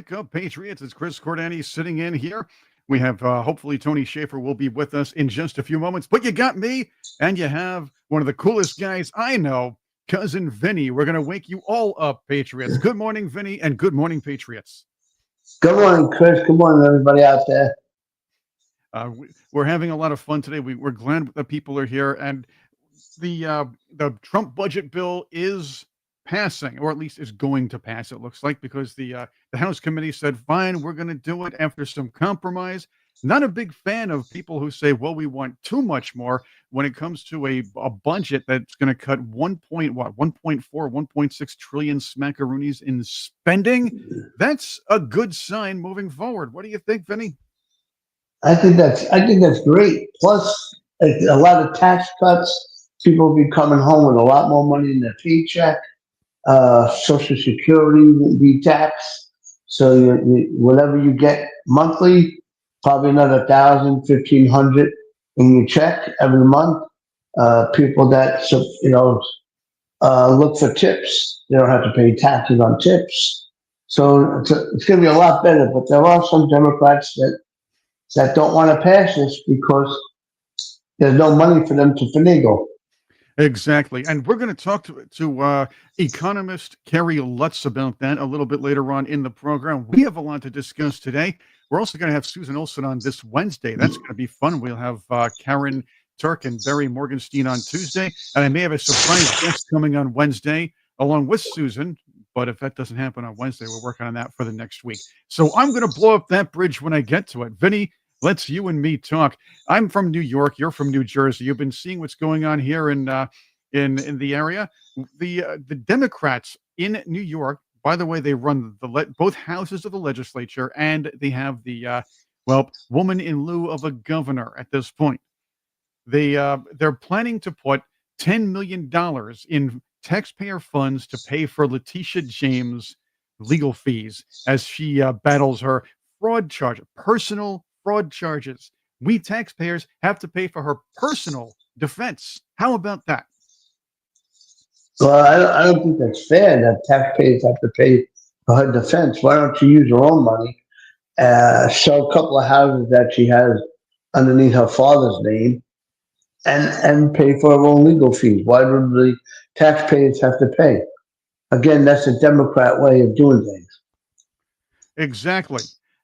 Wake Up Patriots. It's Chris Cordani sitting in here. We have hopefully Tony Shaffer will be with us in just a few moments. But you got me, and you have one of the coolest guys I know, Cousin Vinny. We're going to wake you all up, Patriots. Good morning, Vinny, and good morning, Patriots. Good morning, Chris. Good morning, everybody out there. We're having a lot of fun today. We're glad that people are here, and the Trump budget bill is passing, or at least is going to pass. It looks like, because the House committee said, "Fine, we're going to do it after some compromise." Not a big fan of people who say, "Well, we want too much more," when it comes to a budget that's going to cut 1.4, 1.6 trillion smackaroonies in spending. That's a good sign moving forward. What do you think, Vinny? I think that's great. Plus, a lot of tax cuts. People will be coming home with a lot more money in their paycheck. Social Security won't be taxed, so whatever you get monthly, probably another 1,000, 1,500 in your check every month. People that look for tips, they don't have to pay taxes on tips. So it's going to be a lot better. But there are some Democrats that don't want to pass this because there's no money for them to finagle. Exactly. And we're going to talk to Economist Kerry Lutz about that a little bit later on in the program. We have a lot to discuss today. We're also going to have Susan Olson on this Wednesday. That's going to be fun. We'll have Karen Turk and Barry Morgenstein on Tuesday. And I may have a surprise guest coming on Wednesday along with Susan. But if that doesn't happen on Wednesday, we're working on that for the next week. So I'm going to blow up that bridge when I get to it. Vinny, let's you and me talk. I'm from New York. You're from New Jersey. You've been seeing what's going on here in the area. The Democrats in New York, by the way, they run both houses of the legislature, and they have the woman in lieu of a governor at this point. They're planning to put $10 million in taxpayer funds to pay for Letitia James' legal fees as she battles her personal fraud charges. We taxpayers have to pay for her personal defense. How about that? Well, I don't think that's fair that taxpayers have to pay for her defense. Why don't you use your own money, sell a couple of houses that she has underneath her father's name, and pay for her own legal fees? Why would the taxpayers have to pay? Again, that's a Democrat way of doing things. Exactly.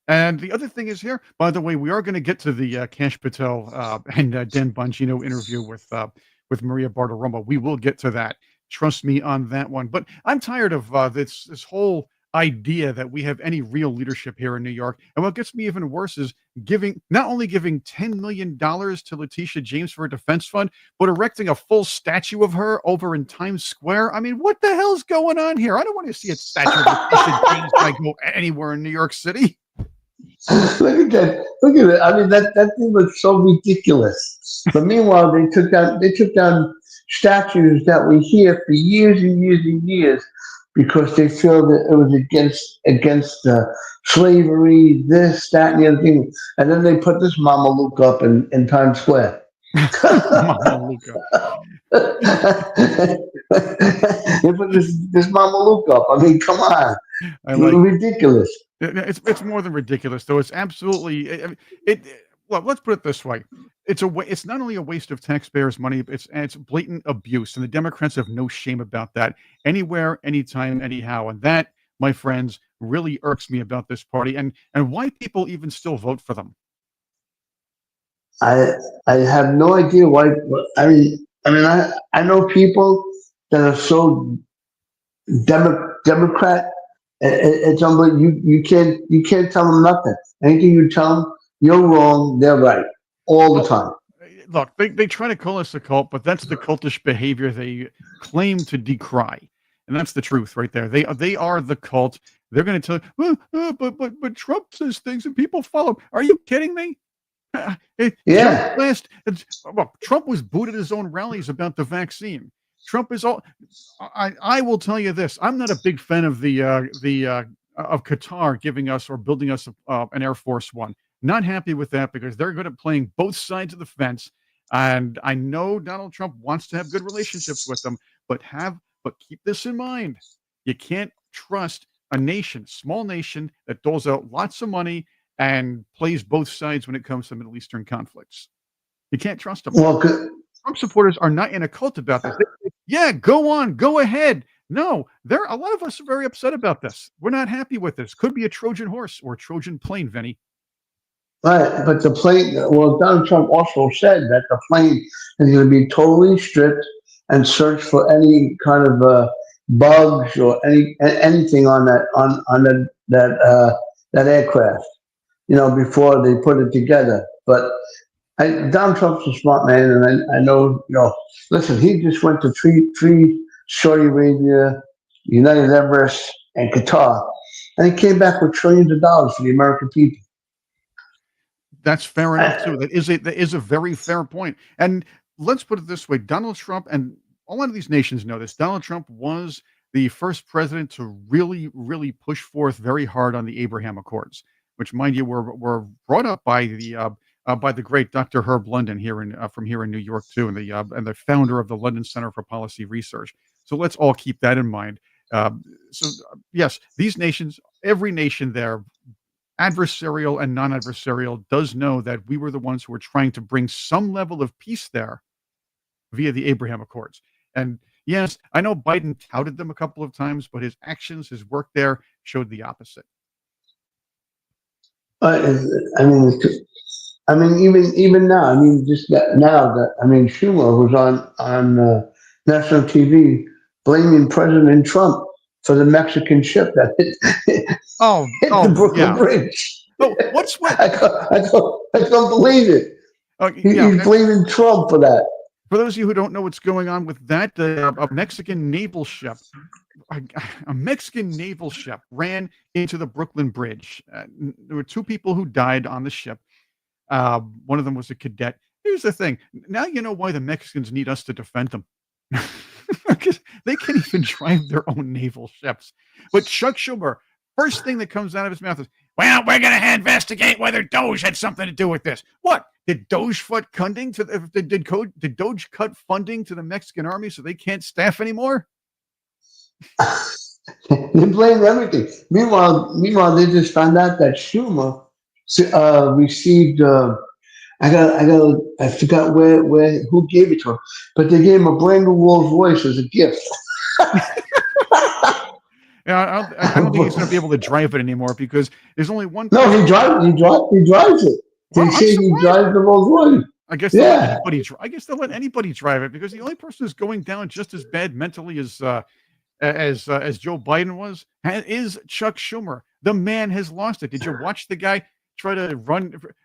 And the other thing is here, by the way, we are going to get to the Cash Patel and Dan Bongino interview with Maria Bartiromo. We will get to that. Trust me on that one. But I'm tired of this whole idea that we have any real leadership here in New York. And what gets me even worse is not only giving $10 million to Letitia James for a defense fund, but erecting a full statue of her over in Times Square. I mean, what the hell's going on here? I don't want to see a statue of Letitia James when I go anywhere in New York City. Look at that! Look at it. I mean, that thing was so ridiculous. But meanwhile, they took down statues that were here for years and years and years because they feel that it was against slavery, this, that, and the other thing. And then they put this Mama Luke up in Times Square. Mama Luca. They put this Mama Luke up. I mean, come on, ridiculous. It's more than ridiculous, though. It's absolutely well, let's put it this way: it's not only a waste of taxpayers' money, it's blatant abuse, and the Democrats have no shame about that. Anywhere, anytime, anyhow, and that, my friends, really irks me about this party, and why people even still vote for them. I have no idea why. I know people that are so Democrat. It's unbelievable. You can't tell them nothing. Anything you tell them, you're wrong. They're right all the time. Look, they try to call us a cult, but that's the cultish behavior they claim to decry, and that's the truth right there. They are the cult. They're going to tell you, but Trump says things and people follow. Are you kidding me? Yeah. Trump was booed at his own rallies about the vaccine. Trump is all. I will tell you this: I'm not a big fan of the of Qatar giving us or building us an Air Force One. Not happy with that because they're good at playing both sides of the fence. And I know Donald Trump wants to have good relationships with them, but keep this in mind: you can't trust a nation, small nation that doles out lots of money and plays both sides when it comes to Middle Eastern conflicts. You can't trust them. Well, Trump supporters are not in a cult about this. Yeah, go on, go ahead. No, a lot of us are very upset about this. We're not happy with this. Could be a Trojan horse or a Trojan plane, Vinny. right, but the plane. Well, Donald Trump also said that the plane is going to be totally stripped and search for any kind of bugs or anything on that aircraft. Before they put it together. But Donald Trump's a smart man, and I know. Listen, he just went to three Saudi Arabia, United Emirates, and Qatar, and he came back with trillions of dollars for the American people. That's fair enough too. That is a very fair point. And let's put it this way: Donald Trump, and a lot of these nations know this. Donald Trump was the first president to really, really push forth very hard on the Abraham Accords, which, mind you, were brought up by the great Dr. Herb London from here in New York too, and the founder of the London Center for Policy Research. So let's all keep that in mind. Yes, these nations, every nation there, adversarial and non-adversarial, does know that we were the ones who were trying to bring some level of peace there via the Abraham Accords. And yes, I know Biden touted them a couple of times, but his actions, his work there, showed the opposite. Even now. Just now that Schumer was on national TV blaming President Trump for the Mexican ship that hit the Brooklyn Bridge. Oh, what's what? I can't believe it. He's blaming Trump for that. For those of you who don't know what's going on with that, a Mexican naval ship ran into the Brooklyn Bridge. There were two people who died on the ship. One of them was a cadet. Here's the thing. Now you know why the Mexicans need us to defend them. Because they can't even drive their own naval ships. But Chuck Schumer, first thing that comes out of his mouth is, well, we're going to investigate whether Doge had something to do with this. What? Did Doge cut funding to the Mexican army so they can't staff anymore? They blame everything. Meanwhile, they just found out that Schumer received. I forgot who gave it to him, but they gave him a brand new Rolls Royce as a gift. Yeah, I don't think he's going to be able to drive it anymore because there's only one. No, he drives it. They say he drives the Rolls Royce. I guess they'll let anybody drive it because the only person who's going down just as bad mentally as Joe Biden was is Chuck Schumer. The man has lost it. Did you watch the guy try to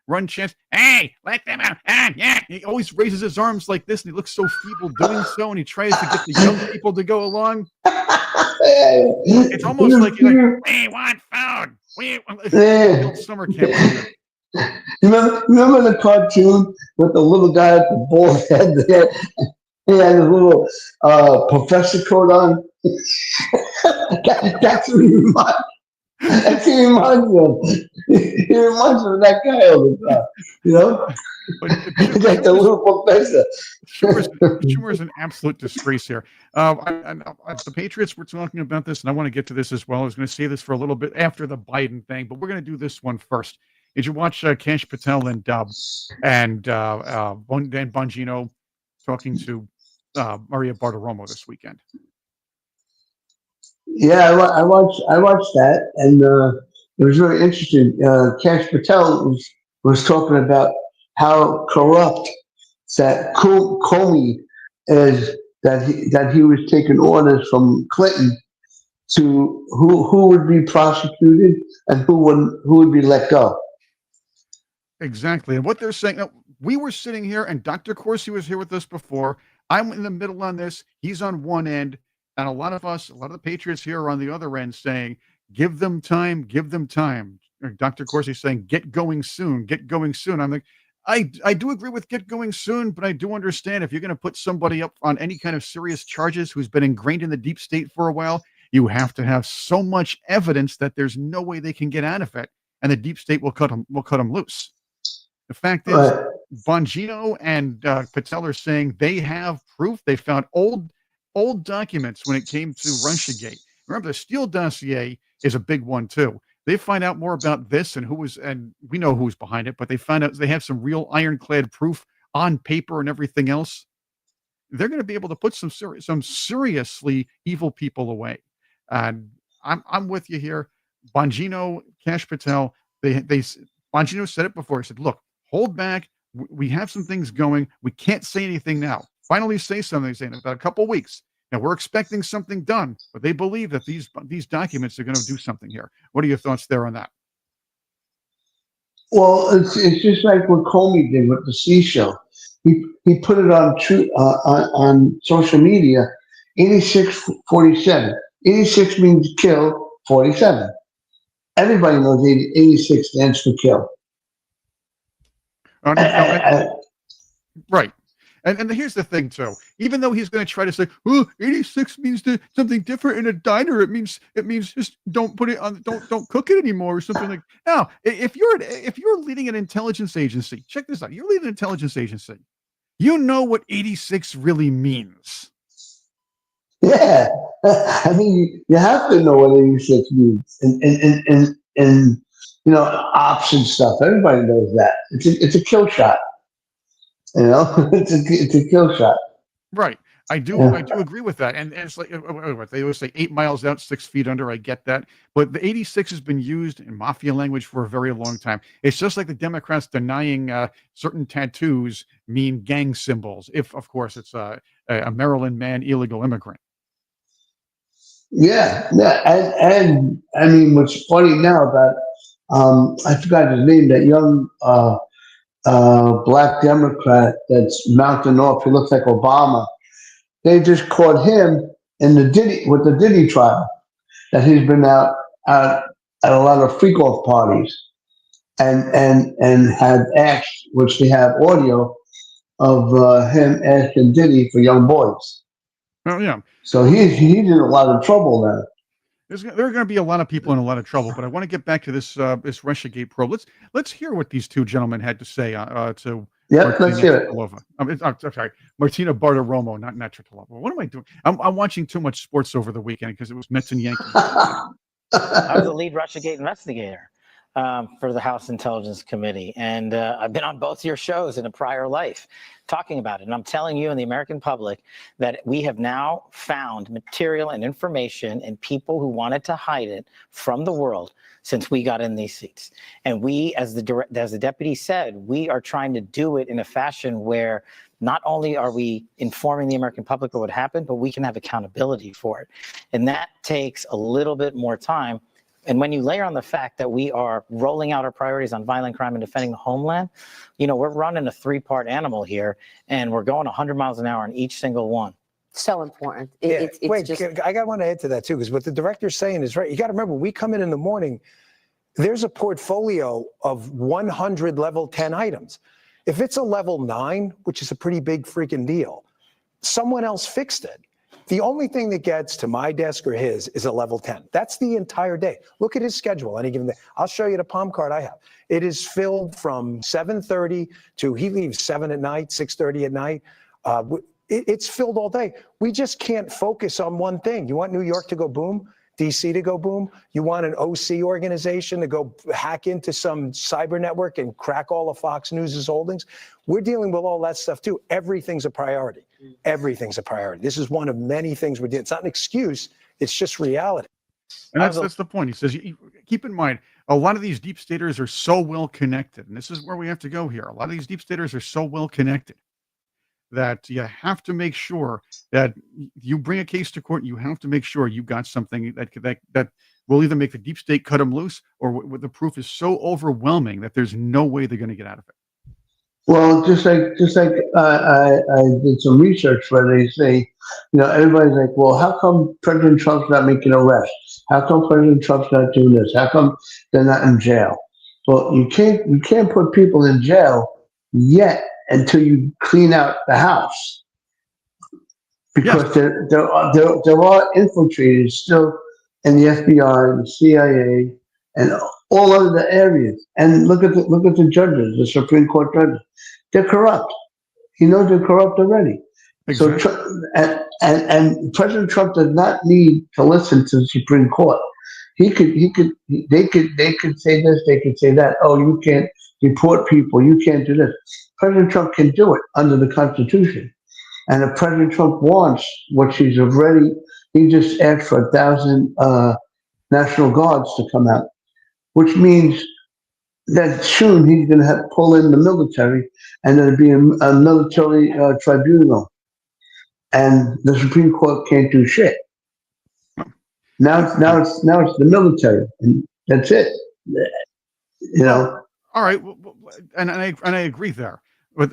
run chants? Hey, let them out! Yeah. He always raises his arms like this, and he looks so feeble doing so, and he tries to get the young people to go along. It's almost like we want food. Summer camp. You remember the cartoon with the little guy at the bald head? He had his little professor coat on. That's what he reminds. That's what he reminds me of. He reminds me of that guy all the time. He's like the little professor. Schumer is an absolute disgrace here. The Patriots were talking about this, and I want to get to this as well. I was going to say this for a little bit after the Biden thing, but we're going to do this one first. Did you watch Cash Patel and Bongino talking to Maria Bartiromo this weekend? Yeah, I watched that, and it was very interesting. Cash Patel was talking about how corrupt that Comey is, that he was taking orders from Clinton to who would be prosecuted and who would be let go. Exactly. And what they're saying, now, we were sitting here and Dr. Corsi was here with us before. I'm in the middle on this. He's on one end. And a lot of the Patriots here are on the other end saying, give them time, give them time. Dr. Corsi saying, get going soon, get going soon. I'm like, I do agree with get going soon, but I do understand if you're going to put somebody up on any kind of serious charges who's been ingrained in the deep state for a while, you have to have so much evidence that there's no way they can get out of it. And the deep state will cut them loose. The fact is, Bongino and Patel are saying they have proof. They found old documents when it came to Russiagate. Remember, the Steele dossier is a big one too. They find out more about this and we know who's behind it, but they find out they have some real ironclad proof on paper and everything else. They're going to be able to put some seriously evil people away. And I'm with you here. Bongino, Cash Patel, Bongino said it before. He said, "Look, hold back. We have some things going. We can't say anything now. Finally, say something. Say in about a couple of weeks. Now we're expecting something done, but they believe that these documents are going to do something here." What are your thoughts there on that? Well, it's just like what Comey did with the seashell. He put it on social media. 86-47. 86 means kill. 47. Everybody knows 86 stands for kill. Right. And here's the thing too. Even though he's going to try to say, "Oh, 86 means something different in a diner. It means just don't put it on, don't cook it anymore or something like." Now, if you're leading an intelligence agency, check this out. You're leading an intelligence agency. You know what 86 really means. Yeah, I mean, you have to know what 86 means, and ops and stuff. Everybody knows that. It's a kill shot. It's a kill shot. Right. I do agree with that. And it's like what they always say, 8 miles out, 6 feet under. I get that. But the 86 has been used in mafia language for a very long time. It's just like the Democrats denying certain tattoos mean gang symbols, if, of course, it's a Maryland man, illegal immigrant. Yeah. And I mean, what's funny now about I forgot his name, that young black Democrat that's mounting off. He looks like Obama. They just caught him in the Diddy trial, that he's been out at a lot of freak off parties and had asked, which they have audio of him asking Diddy for young boys. Oh yeah. So he's in a lot of trouble now. There are going to be a lot of people in a lot of trouble, but I want to get back to this Russiagate probe. Let's hear what these two gentlemen had to say to. Yeah, let's hear it. I'm sorry, Martina Bartiromo, not Navratilova. What am I doing? I'm watching too much sports over the weekend because it was Mets and Yankees. I was the lead Russiagate investigator for the House Intelligence Committee, and I've been on both your shows in a prior life talking about it. And I'm telling you and the American public that we have now found material and information and people who wanted to hide it from the world since we got in these seats. And we, as the deputy said, we are trying to do it in a fashion where not only are we informing the American public of what happened, but we can have accountability for it. And that takes a little bit more time. And when you layer on the fact that we are rolling out our priorities on violent crime and defending the homeland, we're running a 3-part animal here, and we're going 100 miles an hour on each single one. So important. I want to add to that too, because what the director's saying is right. You got to remember, we come in the morning, there's a portfolio of 100 level 10 items. If it's a level 9, which is a pretty big freaking deal, someone else fixed it. The only thing that gets to my desk or his is a level 10. That's the entire day. Look at his schedule any given day. I'll show you the palm card I have. It is filled from 7:30 to he leaves 7 at night, 6:30 at night. It's filled all day. We just can't focus on one thing. You want New York to go boom? DC to go boom? You want an OC organization to go hack into some cyber network and crack all of Fox News's holdings? We're dealing with all that stuff too. Everything's a priority. Everything's a priority. This is one of many things we're doing. It's not an excuse. It's just reality. And that's the point. He says, keep in mind, a lot of these deep staters are so well connected. And this is where we have to go here. A lot of these deep staters are so well connected that you have to make sure that you bring a case to court. You have to make sure you got something that will either make the deep state cut them loose, or the proof is so overwhelming that there's no way they're going to get out of it. Well, just like I did some research where they say, everybody's like, well, how come President Trump's not making arrests? How come President Trump's not doing this? How come they're not in jail? Well, you can't put people in jail yet until you clean out the house, because there are infiltrators still in the FBI, the CIA, and all other areas. And look at the judges, the Supreme Court judges. They're corrupt. They're corrupt already. So Exactly. and President Trump does not need to listen to the Supreme Court. They could say this, they could say that. Oh, you can't deport people, you can't do this. President Trump can do it under the Constitution. And if President Trump wants, what he's already, he just asked for 1,000 National Guards to come out, which means that soon he's going to have to pull in the military, and there'll be a military tribunal, and the Supreme Court can't do shit. Now it's the military, and that's it. You know. All right, and I agree there. But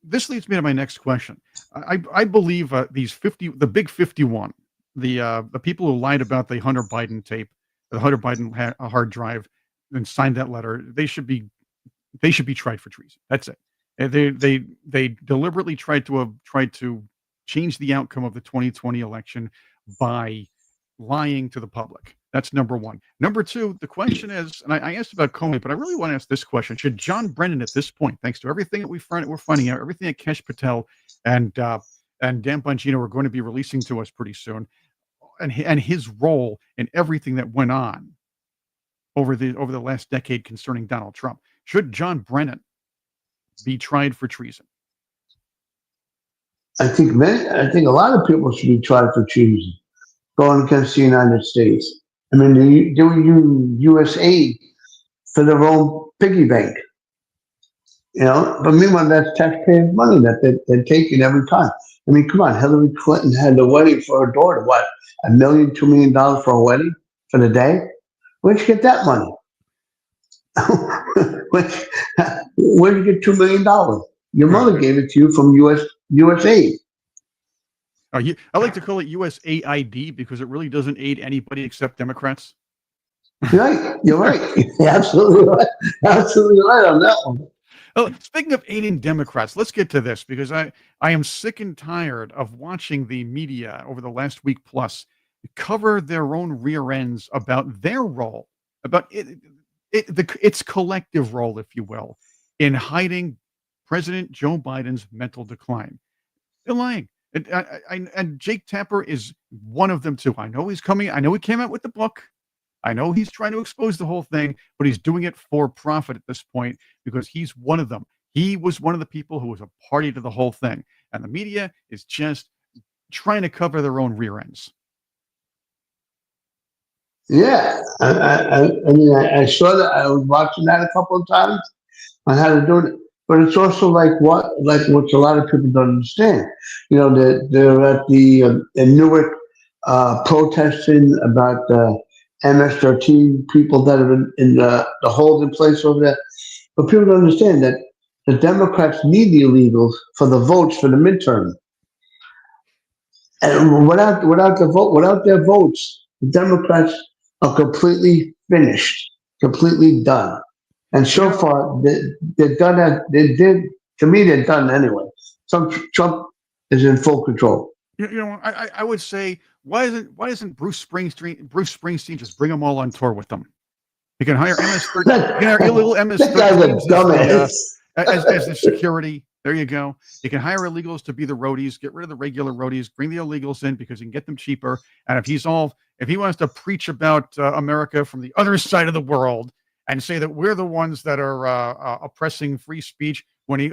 this leads me to my next question. I believe the big 51, the people who lied about the Hunter Biden tape, the Hunter Biden hard drive, and signed that letter. They should be tried for treason. That's it. And they deliberately tried to change the outcome of the 2020 election by lying to the public. That's number one. Number two, the question is, and I asked about Comey, but I really want to ask this question: should John Brennan, at this point, thanks to everything that we're finding out, everything that Kesh Patel and Dan Bongino are going to be releasing to us pretty soon, and his role in everything that went on over the last decade concerning Donald Trump, should John Brennan be tried for treason? I think a lot of people should be tried for treason, going against the United States. I mean, they were using U.S. aid for their own piggy bank, you know. But meanwhile, that's taxpayers' money that they're taking every time. I mean, come on, Hillary Clinton had a wedding for her daughter. What, $1 million, $2 million for a wedding for the day? Where'd you get that money? Where'd you get $2 million? Your mother gave it to you from U.S. aid. I like to call it USAID because it really doesn't aid anybody except Democrats. Right, you're right. You're absolutely right. Absolutely right on that one. Oh, speaking of aiding Democrats, let's get to this because I am sick and tired of watching the media over the last week plus cover their own rear ends about their role, about its collective role, if you will, in hiding President Joe Biden's mental decline. They're lying. And Jake Tapper is one of them too. I know he's coming. I know he came out with the book. I know he's trying to expose the whole thing, but he's doing it for profit at this point because he's one of them. He was one of the people who was a party to the whole thing. And the media is just trying to cover their own rear ends. Yeah. I mean, I saw that. I was watching that a couple of times on how to do it. But it's also like what a lot of people don't understand. You know, they're at the in Newark protesting about MS-13 people that are in the holding place over there. But people don't understand that the Democrats need the illegals for the votes for the midterm. And without their votes, the Democrats are completely finished, completely done. And so far, they're done. To me, they're done anyway. Trump is in full control. You know, I would say why isn't Bruce Springsteen just bring them all on tour with them? He can hire MS-13, illegal MS-13 as the security. There you go. You can hire illegals to be the roadies, get rid of the regular roadies, bring the illegals in because you can get them cheaper. And if he wants to preach about America from the other side of the world and say that we're the ones that are oppressing free speech when he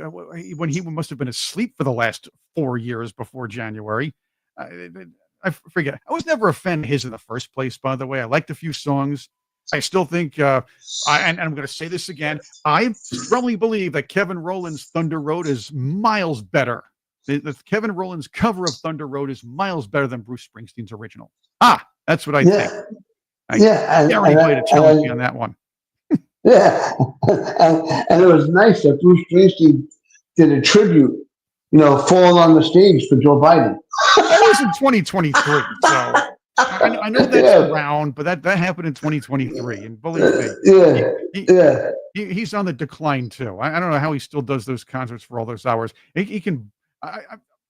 must have been asleep for the last 4 years before January. I forget. I was never a fan of his in the first place, by the way. I liked a few songs. I still think, and I'm going to say this again, I strongly believe that Kevin Rowland's Thunder Road is miles better. The Kevin Rowland's cover of Thunder Road is miles better than Bruce Springsteen's original. That's what I think. I dare anybody to challenge me on that one. Yeah, and it was nice that Bruce Springsteen did a tribute, fall on the stage for Joe Biden. That was in 2023, so I know that's around, but that happened in 2023, and believe me, he's on the decline too. I don't know how he still does those concerts for all those hours. He can.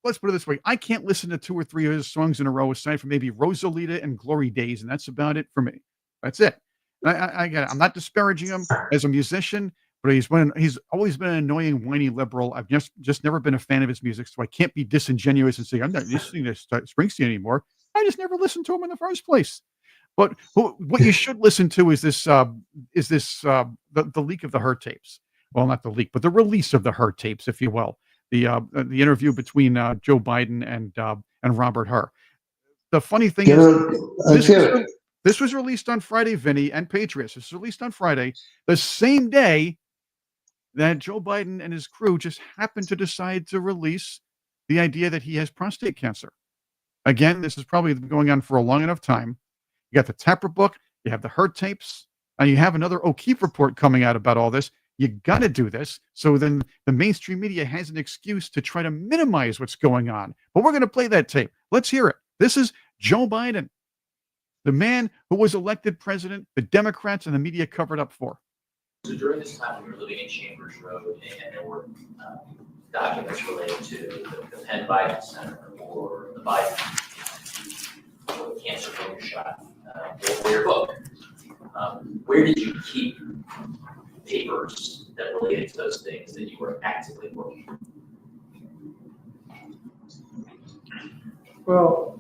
Let's put it this way: I can't listen to 2 or 3 of his songs in a row, aside from maybe Rosalita and Glory Days, and that's about it for me. That's it. I'm not disparaging him as a musician, but he's always been an annoying, whiny liberal. I've just never been a fan of his music, so I can't be disingenuous and say I'm not listening to Springsteen anymore. I just never listened to him in the first place. But what you should listen to is this the leak of the Her tapes. Well, not the leak, but the release of the Her tapes, if you will. The interview between Joe Biden and Robert Her. The funny thing is, this was released on Friday, Vinny, and Patriots. This was released on Friday, the same day that Joe Biden and his crew just happened to decide to release the idea that he has prostate cancer. Again, this is probably going on for a long enough time. You got the Tapper book, you have the Her tapes, and you have another O'Keefe report coming out about all this. You got to do this. So then the mainstream media has an excuse to try to minimize what's going on. But we're going to play that tape. Let's hear it. This is Joe Biden, the man who was elected president, the Democrats and the media covered up for. So during this time, we were living in Chambers Road, and there were documents related to the Penn Biden Center or the Biden or the cancer focus shot or your book. Where did you keep papers that related to those things that you were actively working on? Well,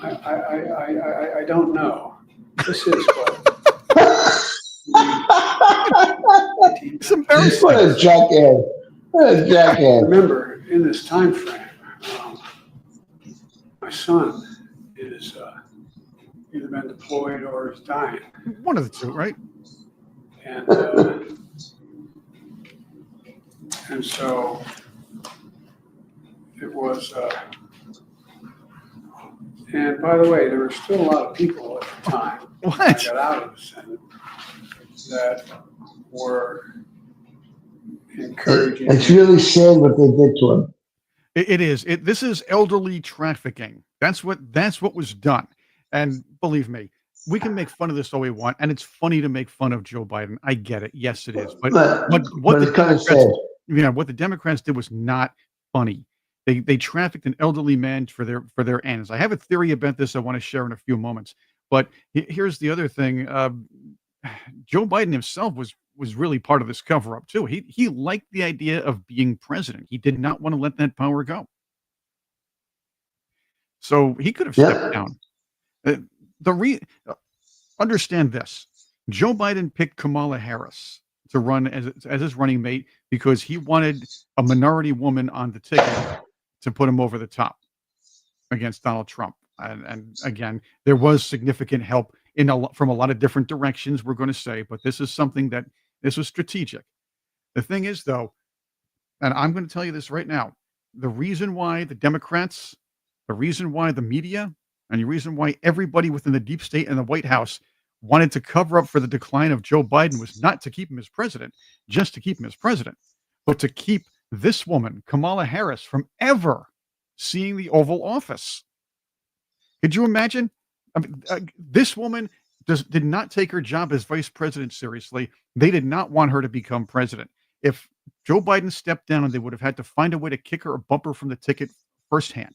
I don't know. This is what. It's embarrassing. What a jackass. What a jackass. Remember, in this time frame, my son is either been deployed or is dying. One of the two, right? And so it was, and by the way, there were still a lot of people at the time when I got out of the Senate that were encouraging. It's really sad what they did to him. It is. This is elderly trafficking. That's what was done. And believe me, we can make fun of this all we want, and it's funny to make fun of Joe Biden. I get it. Yes, it is. But what the Democrats, what the Democrats did was not funny. They trafficked an elderly man for their ends. I have a theory about this I want to share in a few moments. But here's the other thing. Joe Biden himself was really part of this cover-up too. He liked the idea of being president. He did not want to let that power go. So he could have stepped down. Understand this. Joe Biden picked Kamala Harris to run as his running mate because he wanted a minority woman on the ticket to put him over the top against Donald Trump. And again, there was significant help from a lot of different directions, we're going to say, but this is something this was strategic. The thing is, though, and I'm going to tell you this right now, the reason why the Democrats, the reason why the media, and the reason why everybody within the deep state and the White House wanted to cover up for the decline of Joe Biden was not to keep him as president, just to keep him as president, but to keep this woman, Kamala Harris, from ever seeing the Oval Office. Could you imagine? I mean, this woman did not take her job as vice president seriously. They did not want her to become president. If Joe Biden stepped down, they would have had to find a way to kick her or bump her from the ticket firsthand.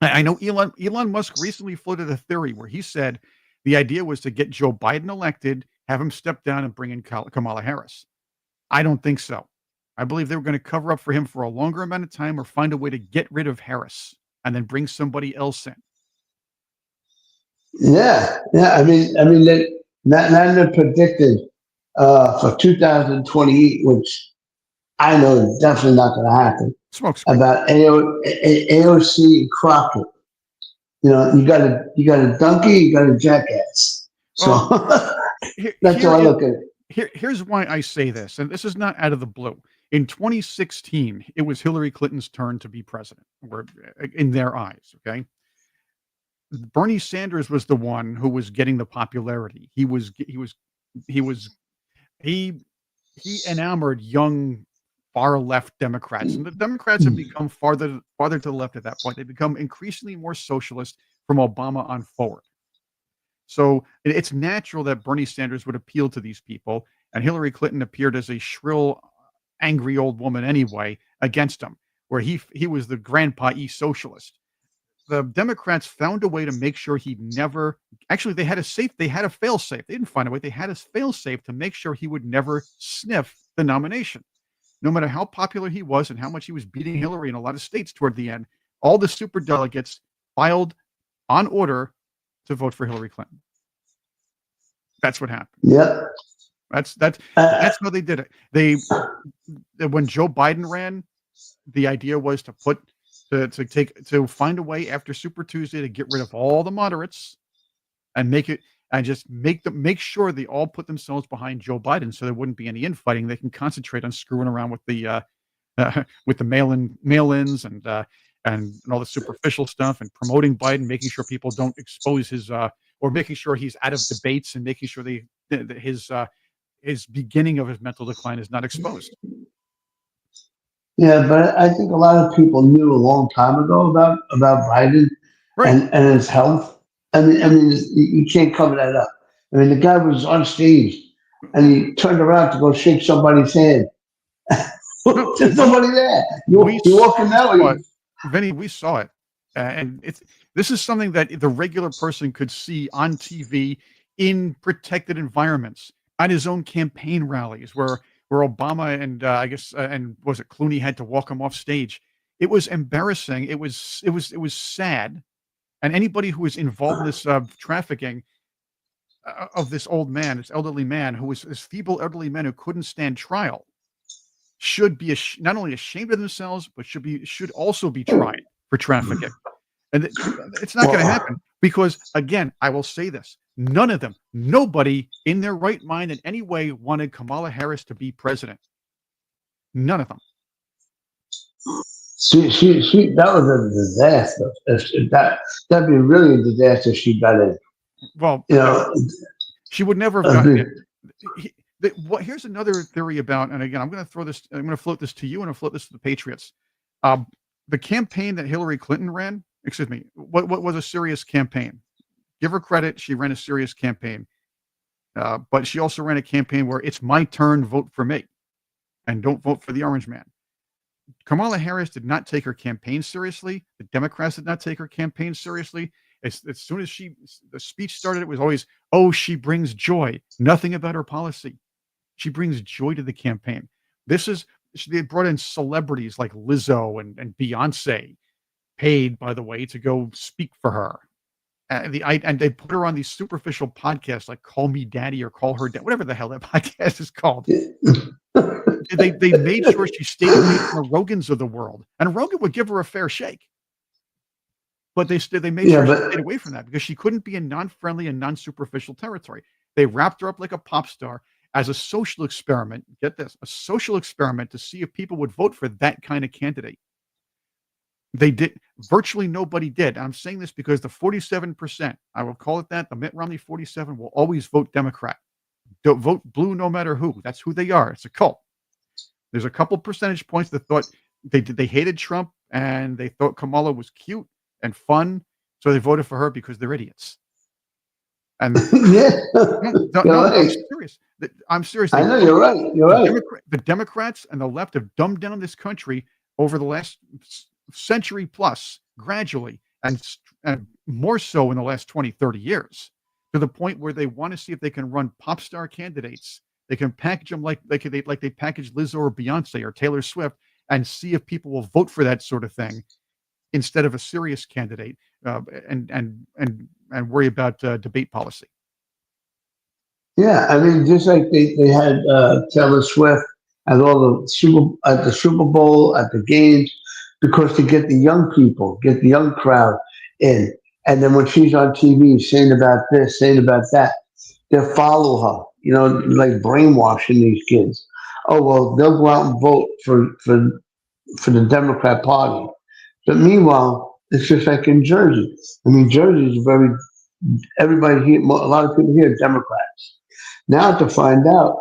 I know Elon Musk recently floated a theory where he said the idea was to get Joe Biden elected, have him step down, and bring in Kamala Harris. I don't think so. I believe they were going to cover up for him for a longer amount of time or find a way to get rid of Harris and then bring somebody else in. Yeah. I mean, they predicted for 2028, which I know is definitely not going to happen. About AOC and Crockett. You know, you got a donkey, you got a jackass. So that's how I look at it. Here's why I say this, and this is not out of the blue. In 2016, it was Hillary Clinton's turn to be president, in their eyes. Okay. Bernie Sanders was the one who was getting the popularity. He enamored young far left Democrats, and the Democrats have become farther to the left at that point. They've become increasingly more socialist from Obama on forward. So it's natural that Bernie Sanders would appeal to these people, and Hillary Clinton appeared as a shrill, angry old woman anyway against him, where he was the grandpa socialist. the Democrats found a way to make sure he never. Actually, they had a fail safe. They didn't find a way. They had a fail safe to make sure he would never sniff the nomination, no matter how popular he was and how much he was beating Hillary in a lot of states toward the end. All the superdelegates filed on order to vote for Hillary Clinton. That's what happened. Yeah. That's how they did it. When Joe Biden ran, the idea was to find a way after Super Tuesday to get rid of all the moderates and make sure they all put themselves behind Joe Biden, so there wouldn't be any infighting. They can concentrate on screwing around with the mail-ins and all the superficial stuff and promoting Biden, making sure people don't expose his or making sure he's out of debates and making sure his beginning of his mental decline is not exposed. Yeah, but I think a lot of people knew a long time ago about Biden Right. and his health. I mean, you can't cover that up. I mean, the guy was on stage and he turned around to go shake somebody's hand. There's nobody there. You're walking that way. Vinny, we saw it, and this is something that the regular person could see on TV in protected environments, at his own campaign rallies, where Obama and I guess and was it Clooney had to walk him off stage. It was embarrassing. It was sad, and anybody who was involved in this trafficking of this elderly man who was this feeble elderly man who couldn't stand trial should be not only ashamed of themselves, but should also be tried for trafficking. And it's not going to happen because, again, I will say this: nobody in their right mind in any way wanted Kamala Harris to be president. None of them. She that was a disaster. That'd be really a disaster if she got in. Well, she would never have gotten it. Here's another theory about, and again, I'm going to float this to you, and I'll float this to the Patriots. The campaign that Hillary Clinton ran, what was a serious campaign. Give her credit. She ran a serious campaign. But she also ran a campaign where it's my turn, vote for me, and don't vote for the orange man. Kamala Harris did not take her campaign seriously. The Democrats did not take her campaign seriously. As soon as the speech started, it was always, oh, she brings joy. Nothing about her policy. She brings joy to the campaign. They brought in celebrities like Lizzo and Beyonce, paid, by the way, to go speak for her. And they put her on these superficial podcasts like Call Me Daddy or Call Her Dad, whatever the hell that podcast is called. They made sure she stayed away from the Rogans of the world. And Rogan would give her a fair shake. But they made sure she stayed away from that because she couldn't be in non-friendly and non-superficial territory. They wrapped her up like a pop star as a social experiment. Get this, a social experiment to see if people would vote for that kind of candidate. They did. Virtually nobody did. I'm saying this because the 47%, I will call it that, the Mitt Romney 47 will always vote Democrat. Don't vote blue no matter who. That's who they are. It's a cult. There's a couple percentage points that thought they hated Trump and they thought Kamala was cute and fun, so they voted for her because they're idiots. And I'm serious. I'm serious. I know you're right. You're right. The Democrats and the left have dumbed down this country over the last century plus, gradually, and more so in the last 20, 30 years, to the point where they want to see if they can run pop star candidates. They can package them like they packaged Lizzo or Beyonce or Taylor Swift, and see if people will vote for that sort of thing instead of a serious candidate, and worry about debate policy. Yeah, I mean, just like they had Taylor Swift at all at the Super Bowl, at the games, because to get the young people, get the young crowd in. And then when she's on TV saying about this, saying about that, they'll follow her, like brainwashing these kids. Oh, well, they'll go out and vote for the Democrat Party. But meanwhile, it's just like in Jersey. I mean, Jersey is everybody here, a lot of people here are Democrats. Now to find out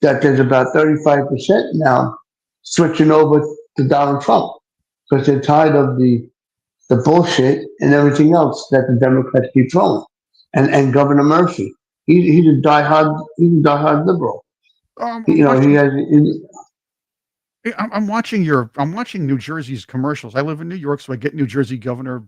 that there's about 35% now switching over to Donald Trump because they're tired of the bullshit and everything else that the Democrats keep throwing. And Governor Murphy, he's a diehard liberal. I'm watching New Jersey's commercials. I live in New York, so I get New Jersey Governor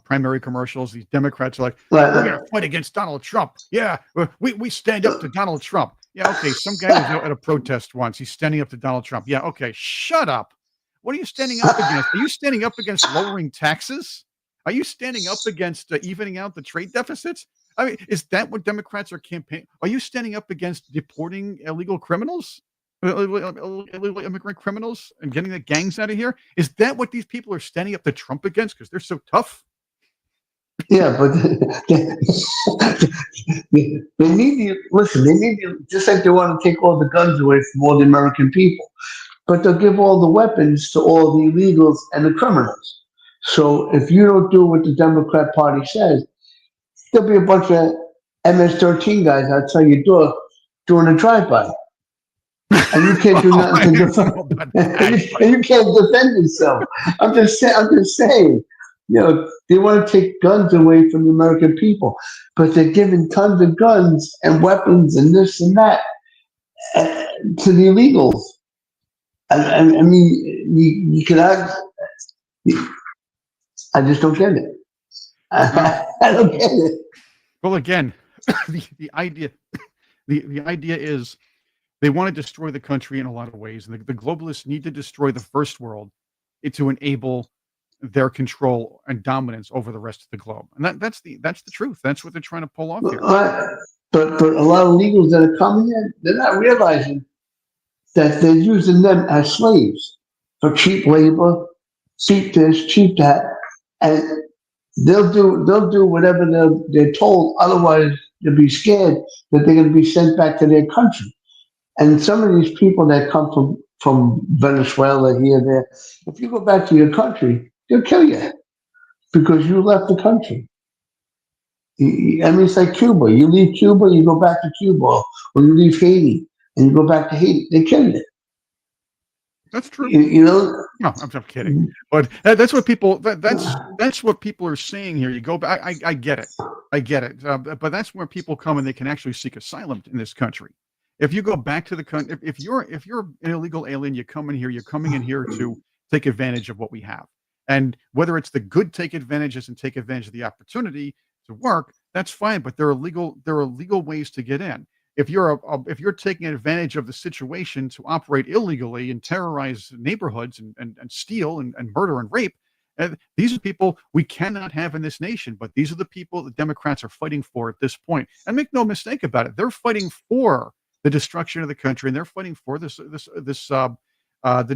primary commercials. These Democrats are like, Right. we're going to fight against Donald Trump. Yeah, we stand up to Donald Trump. Yeah, okay. Some guy was at a protest once. He's standing up to Donald Trump. Yeah, okay. Shut up. What are you standing up against? Are you standing up against lowering taxes? Are you standing up against evening out the trade deficits? I mean, is that what Democrats are campaigning? Are you standing up against deporting illegal criminals? Illegal immigrant criminals and getting the gangs out of here? Is that what these people are standing up to Trump against because they're so tough? Yeah, but they need you. Listen, they need you just like they want to take all the guns away from all the American people, but they'll give all the weapons to all the illegals and the criminals. So if you don't do what the Democrat Party says, there'll be a bunch of MS-13 guys outside your door doing a drive-by. And you can't do nothing to defend. And you can't defend yourself. I'm just saying. They want to take guns away from the American people, but they're giving tons of guns and weapons and this and that to the illegals. I mean, you can ask. I just don't get it. I don't get it. Well, again, the idea is they want to destroy the country in a lot of ways, and the globalists need to destroy the first world to enable their control and dominance over the rest of the globe. And that's the truth. That's what they're trying to pull off here. But a lot of illegals that are coming in, they're not realizing that they're using them as slaves for cheap labor, cheap this, cheap that, and they'll do whatever they're told. Otherwise, they'll be scared that they're going to be sent back to their country. And some of these people that come from Venezuela here, there, if you go back to your country, they'll kill you because you left the country. I mean, it's like Cuba. You leave Cuba, you go back to Cuba, or you leave Haiti and you go back to Haiti. They kill you. That's true. You know? No, I'm kidding. But that's what people. That's what people are saying here. You go back. I get it. I get it. But that's where people come and they can actually seek asylum in this country. If you go back to the country, if you're an illegal alien, you come in here. You're coming in here to take advantage of what we have. And whether it's the good take advantages and take advantage of the opportunity to work, that's fine. But there are legal ways to get in. If you're taking advantage of the situation to operate illegally and terrorize neighborhoods and steal and murder and rape, these are people we cannot have in this nation. But these are the people the Democrats are fighting for at this point. And make no mistake about it, they're fighting for the destruction of the country, and they're fighting for the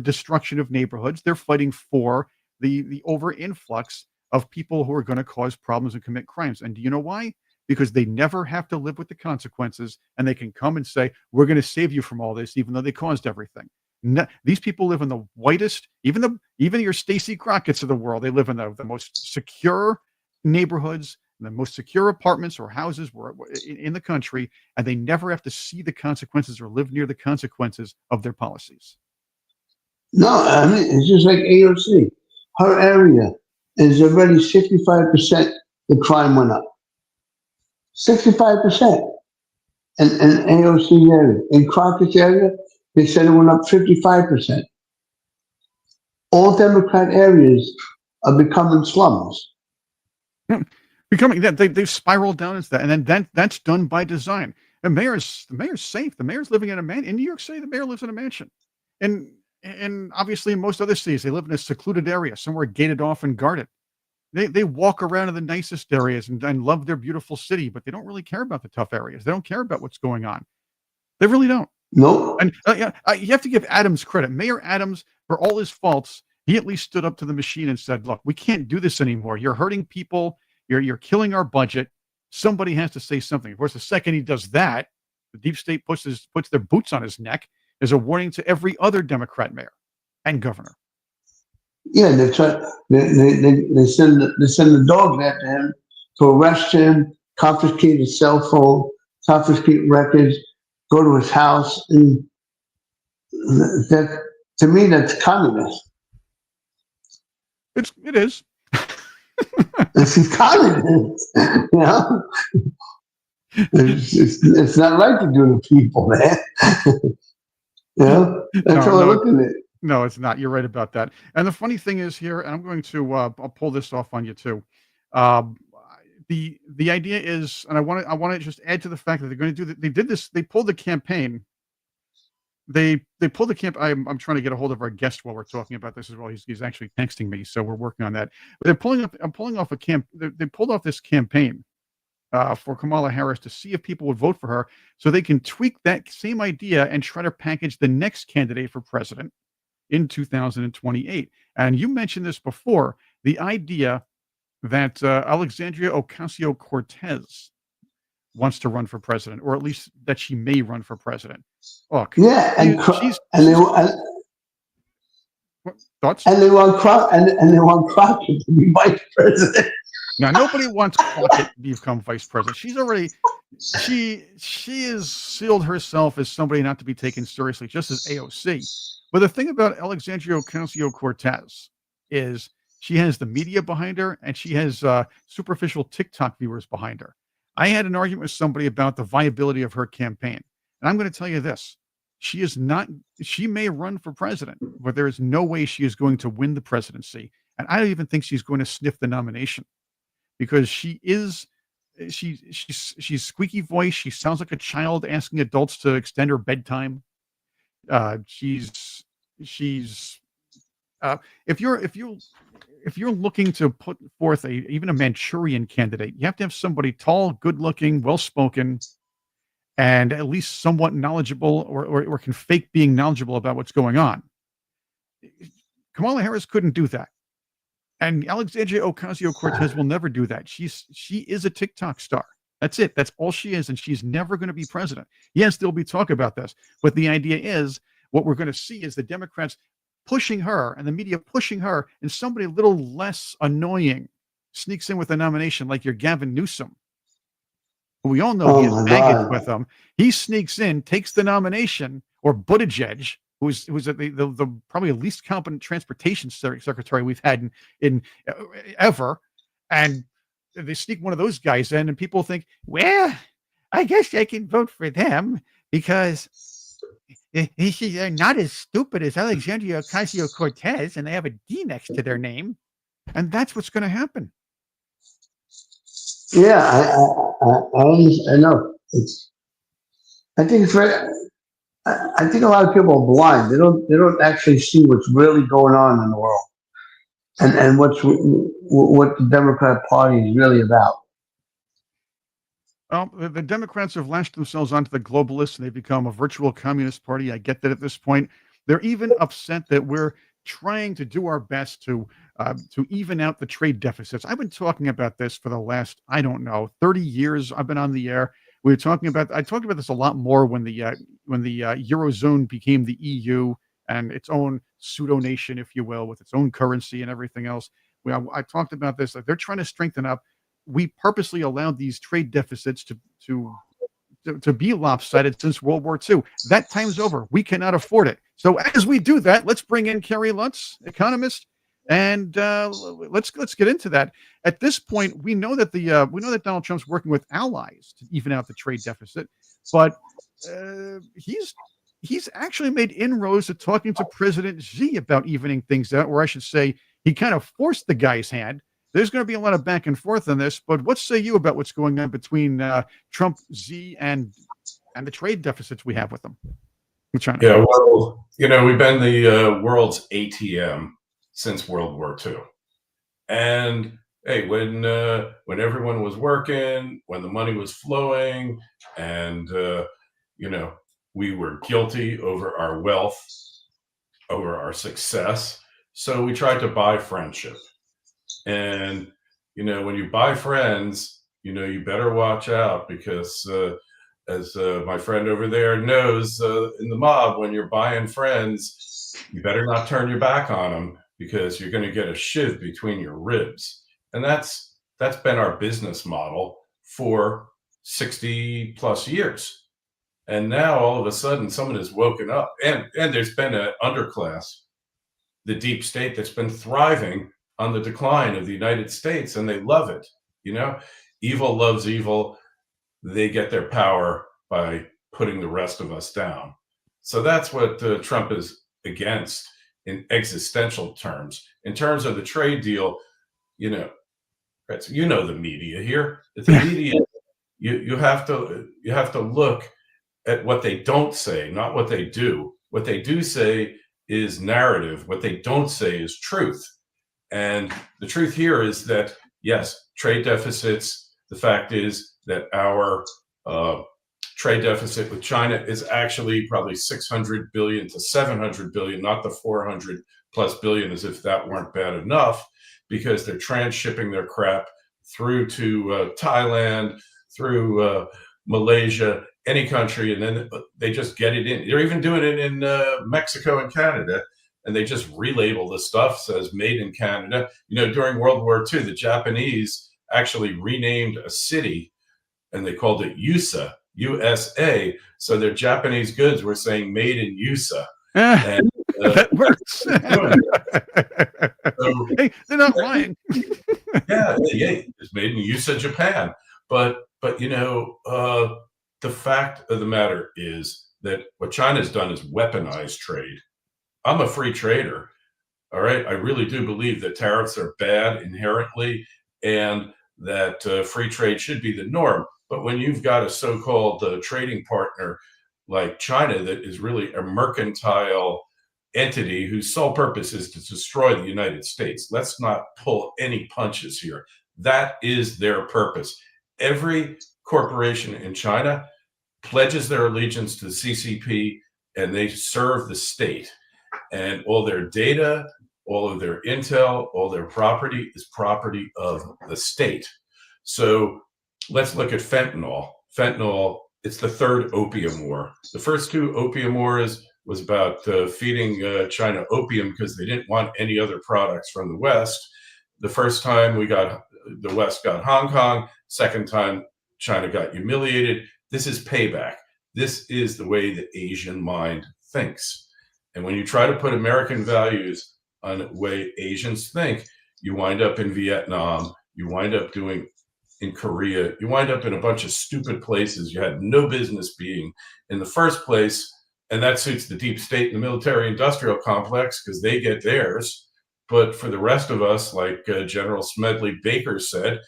destruction of neighborhoods. They're fighting for the over influx of people who are going to cause problems and commit crimes. And do you know why? Because they never have to live with the consequences, and they can come and say, we're going to save you from all this, even though they caused everything. These people live in the whitest, even your Stacey Crockett's of the world. They live in the most secure neighborhoods, the most secure apartments or houses in the country, and they never have to see the consequences or live near the consequences of their policies. No, I mean, it's just like AOC. Her area is already 65%. The crime went up. 65%. And AOC area. In Crockett's area, they said it went up 55%. All Democrat areas are becoming slums. They've spiraled down into that, and then that's done by design. The mayor's safe. The mayor's living in in New York City. The mayor lives in a mansion, and obviously in most other cities they live in a secluded area, somewhere gated off and guarded. They walk around in the nicest areas and love their beautiful city, but they don't really care about the tough areas. They don't care about what's going on. They really don't. No. And you have to give Adams credit. Mayor Adams, for all his faults, he at least stood up to the machine and said, "Look, we can't do this anymore. You're hurting people. You're killing our budget. Somebody has to say something." Of course, the second he does that, the deep state puts their boots on his neck as a warning to every other Democrat mayor and governor. Yeah, they send the dog after him to arrest him, confiscate his cell phone, confiscate records, go to his house, and that, to me, that's communist. It is. It's communist, you know. It's not right to do to people, man. You know, that's how I look at it. No, it's not. You're right about that. And the funny thing is here, and I'm going to I'll pull this off on you too. Um, the idea is, and I want to just add to the fact that they're going to do that. They did this. They pulled the campaign. They pulled the camp. I'm trying to get a hold of our guest while we're talking about this as well. He's actually texting me, so we're working on that. But they're pulling up. I'm pulling off a camp. They pulled off this campaign for Kamala Harris to see if people would vote for her, so they can tweak that same idea and try to package the next candidate for president in 2028. And you mentioned this before, the idea that Alexandria Ocasio-Cortez wants to run for president, or at least that she may run for president. Look, Yeah, and thoughts? and they want Crockett to be vice president. Now, nobody wants Crockett to become vice president. She's already she has sealed herself as somebody not to be taken seriously, just as AOC. But the thing about Alexandria Ocasio-Cortez is she has the media behind her, and she has superficial TikTok viewers behind her. I had an argument with somebody about the viability of her campaign, and I'm going to tell you this: she is not. She may run for president, but there is no way she is going to win the presidency, and I don't even think she's going to sniff the nomination, because she's squeaky voice. She sounds like a child asking adults to extend her bedtime. She's if you're looking to put forth even a Manchurian candidate, you have to have somebody tall, good looking, well spoken, and at least somewhat knowledgeable, or can fake being knowledgeable about what's going on. Kamala Harris couldn't do that. And Alexandria Ocasio-Cortez will never do that. She is a TikTok star. That's it. That's all she is. And she's never going to be president. Yes, there'll be talk about this. But the idea is, what we're going to see is the Democrats pushing her and the media pushing her, and somebody a little less annoying sneaks in with a nomination, like your Gavin Newsom. We all know he has baggage with him. He sneaks in, takes the nomination, or Buttigieg, who's the probably least competent transportation secretary we've had in ever, and they sneak one of those guys in, and people think, well, I guess I can vote for them because they're not as stupid as Alexandria Ocasio-Cortez, and they have a D next to their name, and that's what's going to happen. Yeah, I know. I think it's very. I think a lot of people are blind. They don't actually see what's really going on in the world, and what the Democrat Party is really about. Well, the Democrats have lashed themselves onto the globalists, and they've become a virtual communist party. I get that at this point. They're even upset that we're trying to do our best to even out the trade deficits. I've been talking about this for the last, 30 years. I've been on the air. I talked about this a lot more when the Eurozone became the EU and its own pseudo nation, if you will, with its own currency and everything else. I talked about this. They're trying to strengthen up. We purposely allowed these trade deficits to be lopsided since World War II. That time's over. We cannot afford it. So as we do that, let's bring in Kerry Lutz, economist, and let's get into that. At this point, we know that Donald Trump's working with allies to even out the trade deficit, but he's actually made inroads to talking to President Xi about evening things out, or I should say, he kind of forced the guy's hand. There's going to be a lot of back and forth on this, but what say you about what's going on between Trump, Xi, and the trade deficits we have with them? China. Yeah, well, we've been the world's ATM since World War II. And hey, when everyone was working, when the money was flowing, and we were guilty over our wealth, over our success, so we tried to buy friendship. And when you buy friends, you better watch out, because as my friend over there knows, in the mob, when you're buying friends, you better not turn your back on them, because you're going to get a shiv between your ribs. And that's been our business model for 60 plus years. And now all of a sudden someone has woken up, and there's been an underclass, the deep state, that's been thriving on the decline of the United States, and they love it. Evil loves evil. They get their power by putting the rest of us down. So that's what Trump is against in existential terms. In terms of the trade deal, Right. So you know the media here. It's the media. You have to look at what they don't say, not what they do. What they do say is narrative. What they don't say is truth. And the truth here is that, yes, trade deficits. The fact is that our trade deficit with China is actually probably 600 billion to 700 billion, not the 400 plus billion, as if that weren't bad enough, because they're transshipping their crap through to Thailand, through Malaysia, any country, and then they just get it in. They're even doing it in Mexico and Canada, and they just relabel the stuff, says made in Canada. You know, during World War II, the Japanese actually renamed a city, and they called it USA, USA. So their Japanese goods were saying made in USA. And, that works. So, hey, they're not lying. yeah, it's made in USA, Japan. But you know, the fact of the matter is that what China's done is weaponize trade. I'm a free trader. All right. I really do believe that tariffs are bad inherently and that free trade should be the norm. But when you've got a so-called trading partner like China that is really a mercantile entity whose sole purpose is to destroy the United States, let's not pull any punches here. That is their purpose. Every corporation in China pledges their allegiance to the CCP, and they serve the state. And all their data, all of their intel, all their property is property of the state. So let's look at fentanyl. Fentanyl, it's the third opium war. The first two opium wars was about feeding China opium because they didn't want any other products from the West. The first time the West got Hong Kong. Second time, China got humiliated. This is payback. This is the way the Asian mind thinks. And when you try to put American values on the way Asians think, you wind up in Vietnam, you wind up doing in Korea, you wind up in a bunch of stupid places you had no business being in the first place. And that suits the deep state and the military industrial complex because they get theirs. But for the rest of us, like General Smedley Baker said,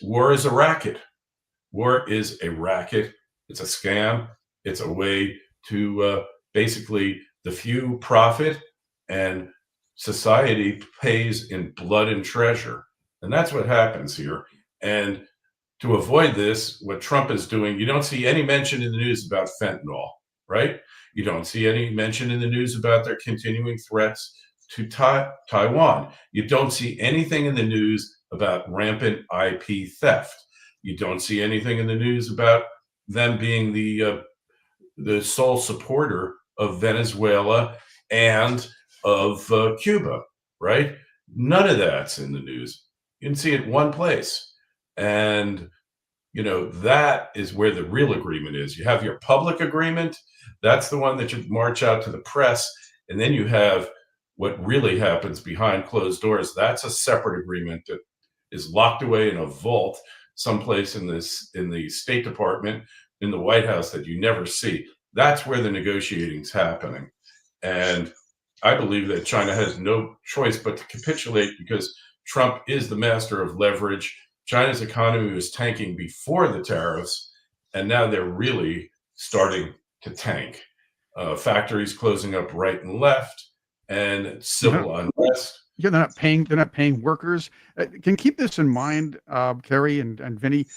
war is a racket. War is a racket. It's a scam. It's a way to basically the few profit and society pays in blood and treasure. And that's what happens here. And to avoid this, what Trump is doing, you don't see any mention in the news about fentanyl, right? You don't see any mention in the news about their continuing threats to Taiwan. You don't see anything in the news about rampant IP theft. You don't see anything in the news about them being the sole supporter of Venezuela and of Cuba, right? None of that's in the news. You can see it one place. And, you know, that is where the real agreement is. You have your public agreement. That's the one that you march out to the press. And then you have what really happens behind closed doors. That's a separate agreement that is locked away in a vault someplace in the State Department, in the White House, that you never see. That's where the negotiating's happening. And I believe that China has no choice but to capitulate because Trump is the master of leverage. China's economy was tanking before the tariffs, and now they're really starting to tank. Factories closing up right and left, and civil unrest. Yeah, they're not paying. They're not paying workers. Can keep this in mind, Kerry and Vinny.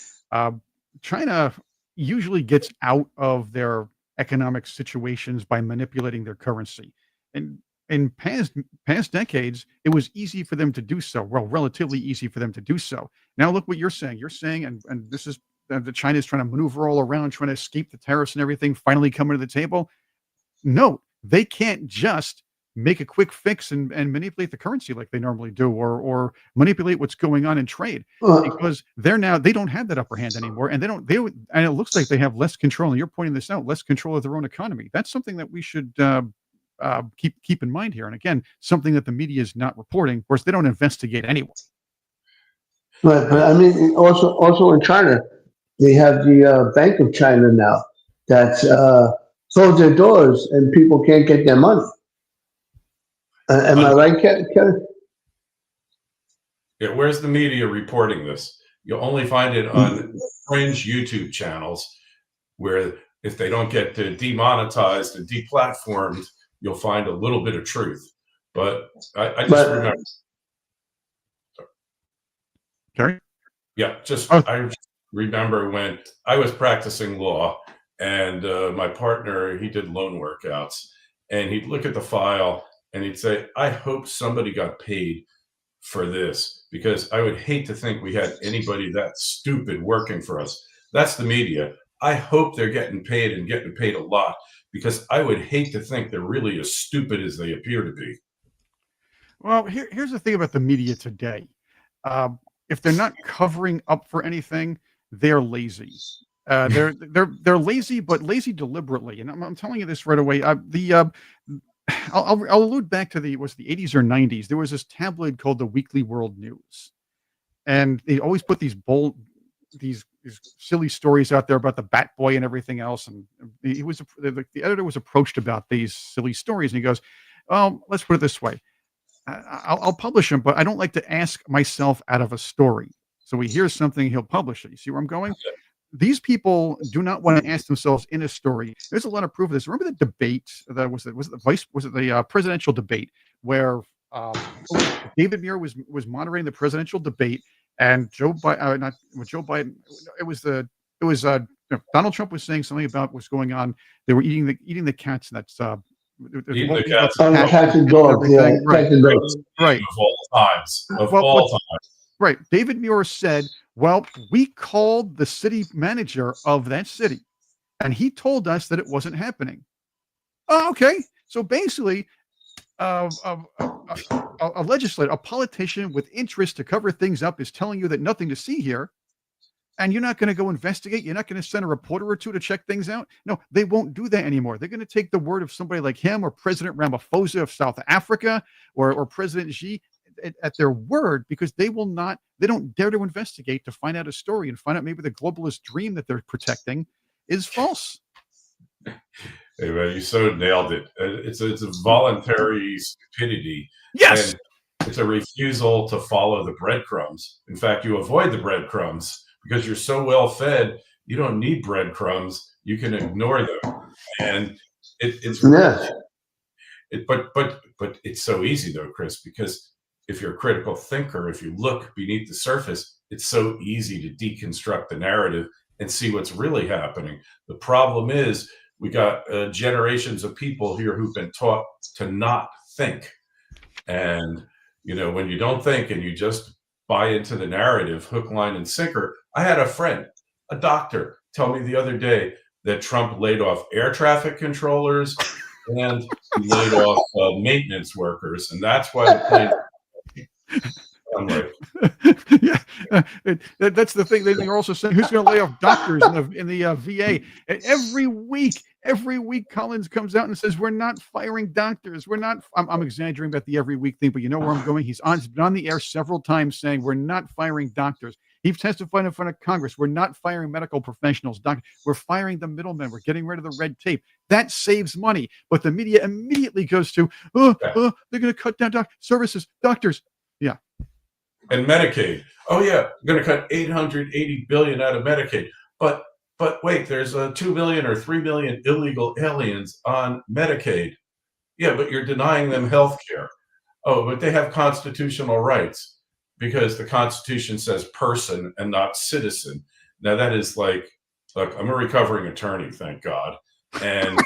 China usually gets out of their economic situations by manipulating their currency, and in past decades, it was easy for them to do so. Well, relatively easy for them to do so. Now, look what you're saying. You're saying, and this is that China is trying to maneuver all around, trying to escape the tariffs and everything. Finally, coming to the table. No, they can't just make a quick fix and manipulate the currency like they normally do, or manipulate what's going on in trade, because they don't have that upper hand anymore, and and it looks like they have less control. And you're pointing this out, less control of their own economy. That's something that we should keep in mind here. And again, something that the media is not reporting. Of course, they don't investigate anyway. But I mean, also in China, they have the Bank of China now that's closed their doors and people can't get their money. Am I right, Kevin? Yeah, where's the media reporting this? You'll only find it on fringe YouTube channels where if they don't get demonetized and deplatformed, you'll find a little bit of truth. But I just remember. Kerry? Yeah, Oh. I remember when I was practicing law and my partner, he did loan workouts, and he'd look at the file and he'd say, I hope somebody got paid for this, because I would hate to think we had anybody that stupid working for us. That's the media. I hope they're getting paid and getting paid a lot, because I would hate to think they're really as stupid as they appear to be. Well, here's the thing about the media today. If they're not covering up for anything, they're lazy. They're lazy, but lazy deliberately. And I'm telling you this right away. I'll allude back to the 80s or 90s. There was this tabloid called the Weekly World News, and they always put these bold, these silly stories out there about the Bat Boy and everything else. And the editor was approached about these silly stories, and he goes, let's put it this way. I'll publish them, but I don't like to ask myself out of a story. So he hears something, he'll publish it. You see where I'm going? These people do not want to ask themselves in a story. There's a lot of proof of this. Remember the debate that was it the presidential debate where David Muir was moderating the presidential debate, and Joe Biden, not Joe Biden, Donald Trump was saying something about what's going on. They were eating the cats, and that's Eating the cats. Cats and dogs, yeah. Right. Cats and dogs. Right. Of all times. Of all times. Right. David Muir said, well, we called the city manager of that city, and he told us that it wasn't happening. Oh, okay. So basically, a legislator, a politician with interest to cover things up is telling you that nothing to see here, and you're not going to go investigate. You're not going to send a reporter or two to check things out. No, they won't do that anymore. They're going to take the word of somebody like him or President Ramaphosa of South Africa or President Xi at their word, because they don't dare to investigate to find out a story and find out maybe the globalist dream that they're protecting is false. Hey, man, you so nailed it. It's a voluntary stupidity. Yes. And it's a refusal to follow the breadcrumbs. In fact, you avoid the breadcrumbs because you're so well fed, you don't need breadcrumbs. You can ignore them. And it's Yeah. but it's so easy though, Chris, because if you're a critical thinker, if you look beneath the surface, it's so easy to deconstruct the narrative and see what's really happening. The problem is we got generations of people here who've been taught to not think. And, when you don't think and you just buy into the narrative, hook, line, and sinker. I had a friend, a doctor, tell me the other day that Trump laid off air traffic controllers and he laid off maintenance workers. And that's why the plane. I'm like, yeah, that's the thing. They're also saying who's going to lay off doctors in the VA. And every week, Collins comes out and says we're not firing doctors. We're not. I'm exaggerating about the every week thing, but you know where I'm going. He's been on the air several times saying we're not firing doctors. He testified in front of Congress. We're not firing medical professionals. We're firing the middlemen. We're getting rid of the red tape. That saves money. But the media immediately goes to, they're going to cut down services, doctors. Yeah. And Medicaid. Oh yeah, we're going to cut $880 billion out of Medicaid. But wait, there's 2 million or 3 million illegal aliens on Medicaid. Yeah, but you're denying them health care. Oh, but they have constitutional rights because the Constitution says person and not citizen. Now that is look, I'm a recovering attorney, thank God. And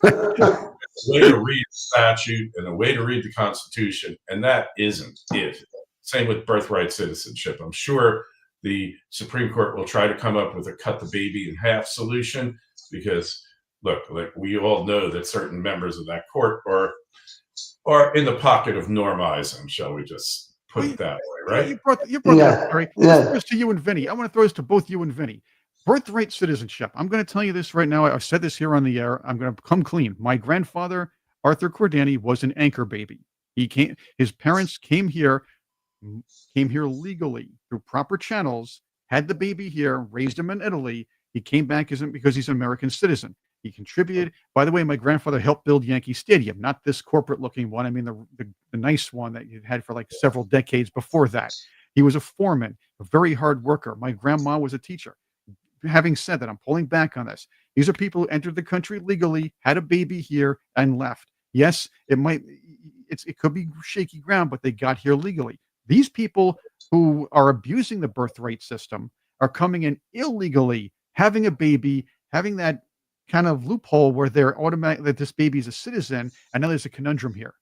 a way to read the statute and a way to read the Constitution, and that isn't it. Same with birthright citizenship. I'm sure the Supreme Court will try to come up with a cut the baby in half solution because, look, like we all know that certain members of that court are in the pocket of normism, shall we just put it that way, right? You brought that up, Barry. Let's throw this to you and Vinny. I want to throw this to both you and Vinny. Birthright citizenship. I'm going to tell you this right now. I've said this here on the air. I'm going to come clean. My grandfather, Arthur Cordani, was an anchor baby. His parents came here legally through proper channels, had the baby here, raised him in Italy. He came back because he's an American citizen. He contributed. By the way, my grandfather helped build Yankee Stadium, not this corporate looking one. I mean, the nice one that you had for like several decades before that. He was a foreman, a very hard worker. My grandma was a teacher. Having said that, I'm pulling back on this. These are people who entered the country legally, had a baby here, and left. Yes, it could be shaky ground, but they got here legally. These people who are abusing the birthright system are coming in illegally, having a baby, having that kind of loophole where they're automatic that this baby is a citizen, and now there's a conundrum here.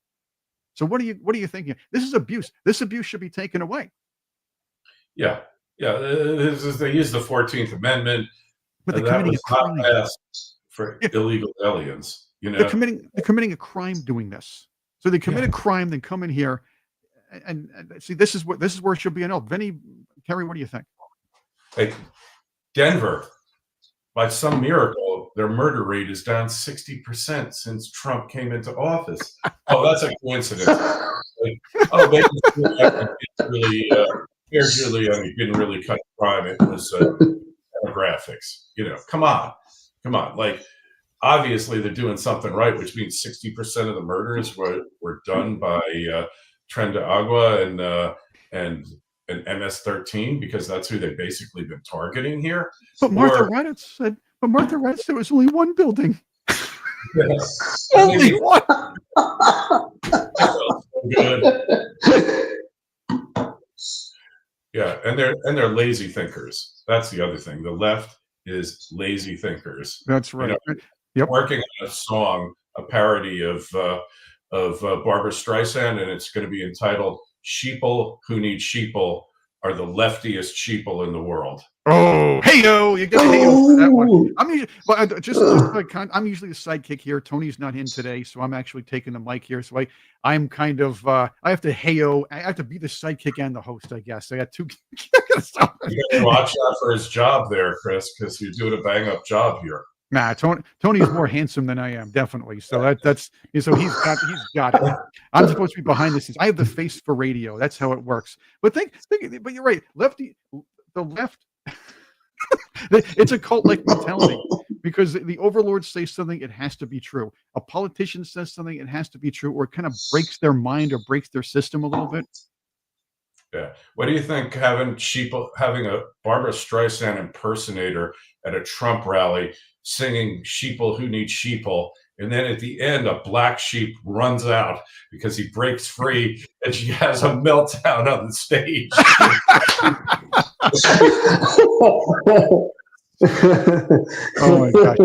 So what are you thinking? This is abuse. This abuse should be taken away. Yeah. They use the 14th Amendment. But they're That committing was a crime. not passed for illegal aliens. They're committing a crime doing this. So they commit a crime, then come in here, and see, this is where it should be annulled. Vinny, Kerry, what do you think? Hey, Denver, by some miracle, their murder rate is down 60% since Trump came into office. Oh, that's a coincidence. He didn't really cut crime. It was demographics. Come on. Like, obviously, they're doing something right, which means 60% of the murders were done by Tren de Agua and MS-13, because that's who they've basically been targeting here. But Martha Raddatz said there was only one building. Yes. Only one. So good. Yeah, and they're lazy thinkers. That's the other thing. The left is lazy thinkers. That's right. Yep. Working on a song, a parody of Barbara Streisand, and it's going to be entitled "Sheeple Who Need Sheeple Are the Leftiest Sheeple in the World." Oh, hey-o, you got a hey-o for that one. I'm usually the sidekick here. Tony's not in today, so I'm actually taking the mic here. So I'm kind of I have to hey-o. I have to be the sidekick and the host, I guess. I got two. You got to watch out for his job there, Chris, because you're doing a bang-up job here. Nah, Tony's more handsome than I am, definitely. So that's so he's got it. I'm supposed to be behind the scenes. I have the face for radio. That's how it works. But but you're right. The left. It's a cult-like mentality, because the overlords say something, it has to be true. A politician says something, it has to be true, or it kind of breaks their mind or breaks their system a little bit. Yeah. What do you think having a Barbara Streisand impersonator at a Trump rally singing "Sheeple Who Need Sheeple," and then at the end a black sheep runs out because he breaks free and she has a meltdown on the stage? Oh my gosh!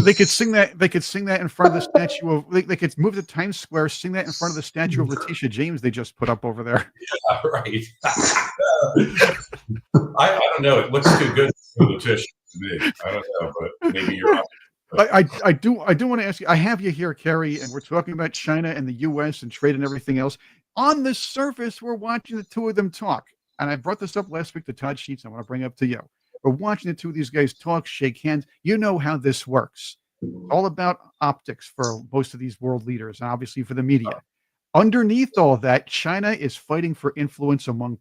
They could sing that. They could sing that in front of the statue of. They could move to Times Square, sing that in front of the statue of Letitia James they just put up over there. Yeah, right. I don't know. It looks too good for Letitia to me. I don't know, but maybe you're right. I do want to ask you. I have you here, Kerry, and we're talking about China and the U.S. and trade and everything else. On the surface, we're watching the two of them talk, and I brought this up last week to Todd Sheets. I want to bring it up to you. We're watching the two of these guys talk, shake hands. You know how this works. It's all about optics for most of these world leaders, and obviously for the media. Underneath all that, China is fighting for influence among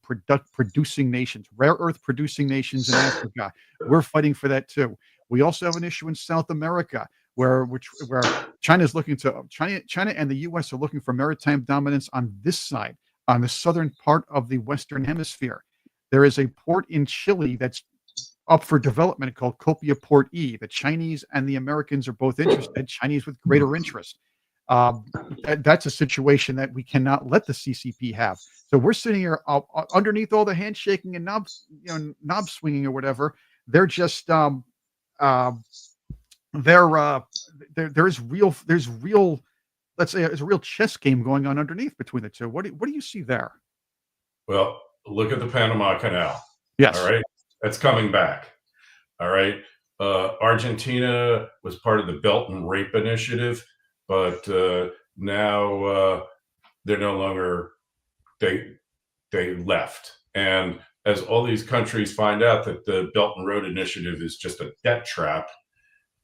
producing nations, rare earth producing nations in Africa. We're fighting for that too. We also have an issue in South America where China is looking to China and the U.S. are looking for maritime dominance on this side, on the southern part of the Western Hemisphere. There is a port in Chile that's up for development called Copia Port E. The Chinese and the Americans are both interested. Chinese with greater interest. That's a situation that we cannot let the CCP have. So we're sitting here underneath all the handshaking and knob swinging or whatever. They're just there's real. Let's say there's a real chess game going on underneath between the two. What do you see there? Well, look at the Panama Canal. Yes. All right. That's coming back. All right. Argentina was part of the Belt and Rape Initiative, but now they're no longer, they left. And as all these countries find out that the Belt and Road Initiative is just a debt trap,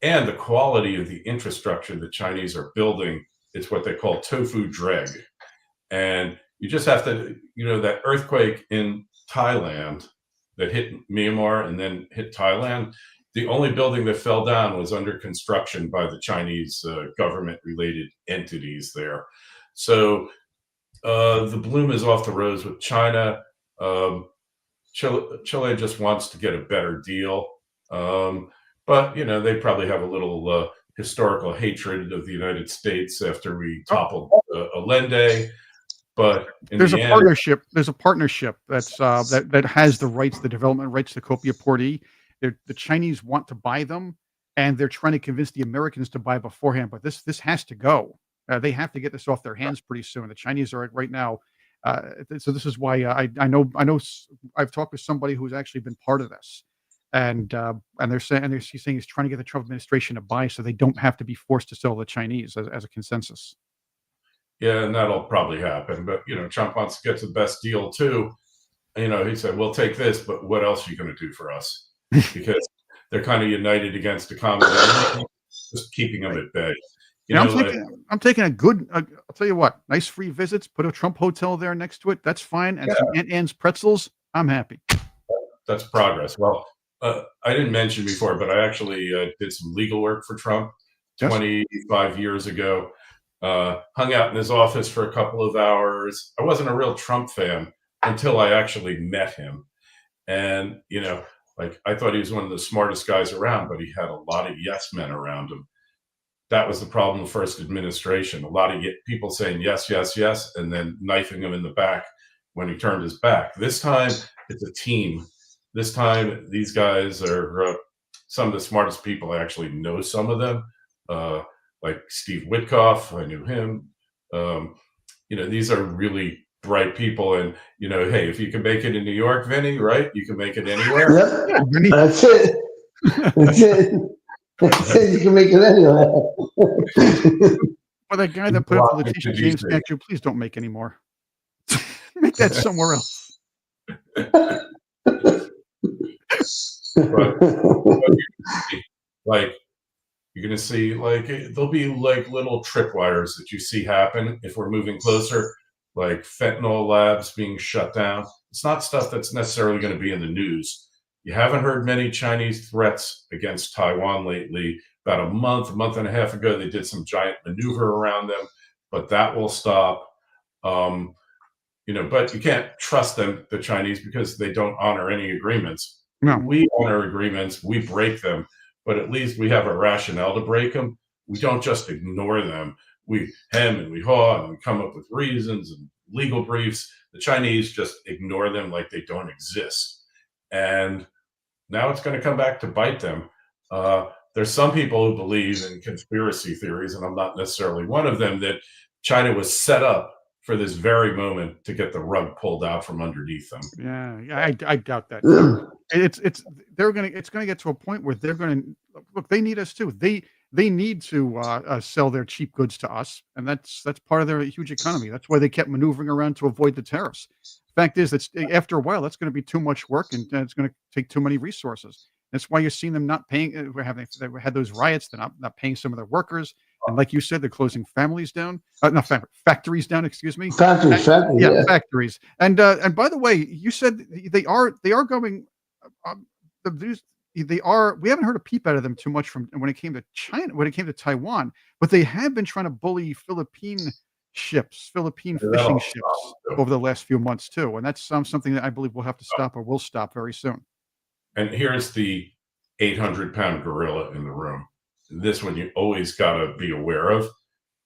and the quality of the infrastructure the Chinese are building, it's what they call tofu dreg. And you just have to, that earthquake in Thailand that hit Myanmar and then hit Thailand, the only building that fell down was under construction by the Chinese government-related entities there. So the bloom is off the rose with China. Chile just wants to get a better deal. But, they probably have a little historical hatred of the United States after we toppled Allende. But there's a partnership. There's a partnership that's that has the rights, the development rights to Copia Port E. The Chinese want to buy them, and they're trying to convince the Americans to buy beforehand. But this has to go. They have to get this off their hands pretty soon. The Chinese are right now. So this is why I know I've talked with somebody who's actually been part of this, and they're saying he's saying he's trying to get the Trump administration to buy so they don't have to be forced to sell the Chinese as a consensus. Yeah, and that'll probably happen. But Trump wants to get to the best deal too. He said, "We'll take this, but what else are you going to do for us?" Because they're kind of united against a common enemy, just keeping them at bay. I'm taking a good. I'll tell you what, nice free visits. Put a Trump hotel there next to it. That's fine. And some Aunt Anne's pretzels. I'm happy. That's progress. Well, I didn't mention before, but I actually did some legal work for Trump 25 years ago. Hung out in his office for a couple of hours. I wasn't a real Trump fan until I actually met him. And, I thought he was one of the smartest guys around, but he had a lot of yes men around him. That was the problem the first administration. A lot of people saying yes, yes, yes, and then knifing him in the back when he turned his back. This time, it's a team. This time, these guys are some of the smartest people. I actually know some of them. Like Steve Witkoff, I knew him. These are really bright people. And, hey, if you can make it in New York, Vinny, right? You can make it anywhere. Yep. That's it. That's it. You can make it anywhere. Well, that guy that put up the Letitia James statue, please don't make any more. Make that somewhere else. You're going to see, there'll be little tripwires that you see happen if we're moving closer, like fentanyl labs being shut down. It's not stuff that's necessarily going to be in the news. You haven't heard many Chinese threats against Taiwan lately. About a month and a half ago, they did some giant maneuver around them, but that will stop. But you can't trust them, the Chinese, because they don't honor any agreements. No. We honor agreements, we break them, but at least we have a rationale to break them. We don't just ignore them. We hem and we haw and we come up with reasons and legal briefs. The Chinese just ignore them like they don't exist. And now it's going to come back to bite them. There's some people who believe in conspiracy theories, and I'm not necessarily one of them, that China was set up for this very moment to get the rug pulled out from underneath them. Yeah, I doubt that. It's going to get to a point where they're going to look. They need us too. They need to sell their cheap goods to us, and that's part of their huge economy. That's why they kept maneuvering around to avoid the tariffs. Fact is, that after a while, that's going to be too much work, and it's going to take too many resources. That's why you're seeing them not paying. They had those riots. They're not paying some of their workers, and like you said, they're closing factories down. Factories down. Excuse me. Factories. Yeah, factories. And by the way, you said they are going. They are. We haven't heard a peep out of them too much from when it came to China, when it came to Taiwan, but they have been trying to bully Philippine fishing ships over the last few months too, and that's something that I believe we'll have to stop, or will stop very soon. And here's the 800-pound gorilla in the room. This one you always got to be aware of.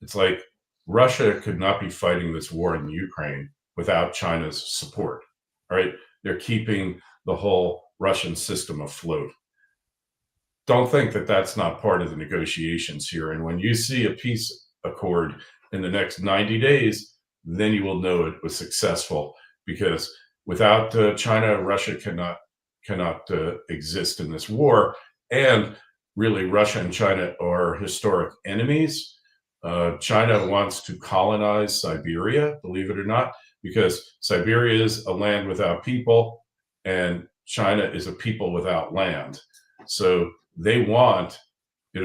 It's like Russia could not be fighting this war in Ukraine without China's support. All right, they're keeping the whole Russian system afloat. Don't think that that's not part of the negotiations here. And when you see a peace accord in the next 90 days, then you will know it was successful, because without China, Russia cannot exist in this war. And really, Russia and China are historic enemies. China wants to colonize Siberia, believe it or not, because Siberia is a land without people, and China is a people without land. So they want,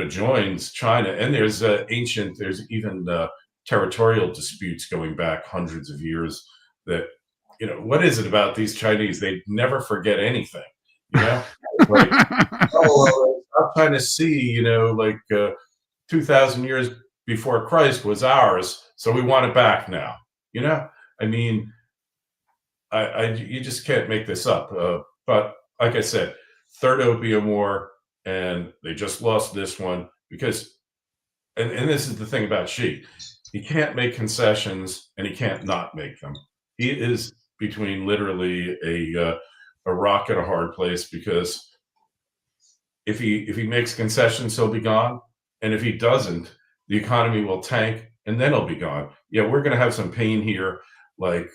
joins China. And there's even territorial disputes going back hundreds of years that, what is it about these Chinese? They never forget anything. You know, like, oh, well, I'm trying to see, 2,000 years before Christ was ours, so we want it back now. I mean, you just can't make this up. But like I said, third opium war, and they just lost this one because, and this is the thing about Xi, he can't make concessions and he can't not make them. He is between literally a rock and a hard place, because if he makes concessions, he'll be gone, and if he doesn't, the economy will tank, and then he'll be gone. Yeah, we're going to have some pain here, like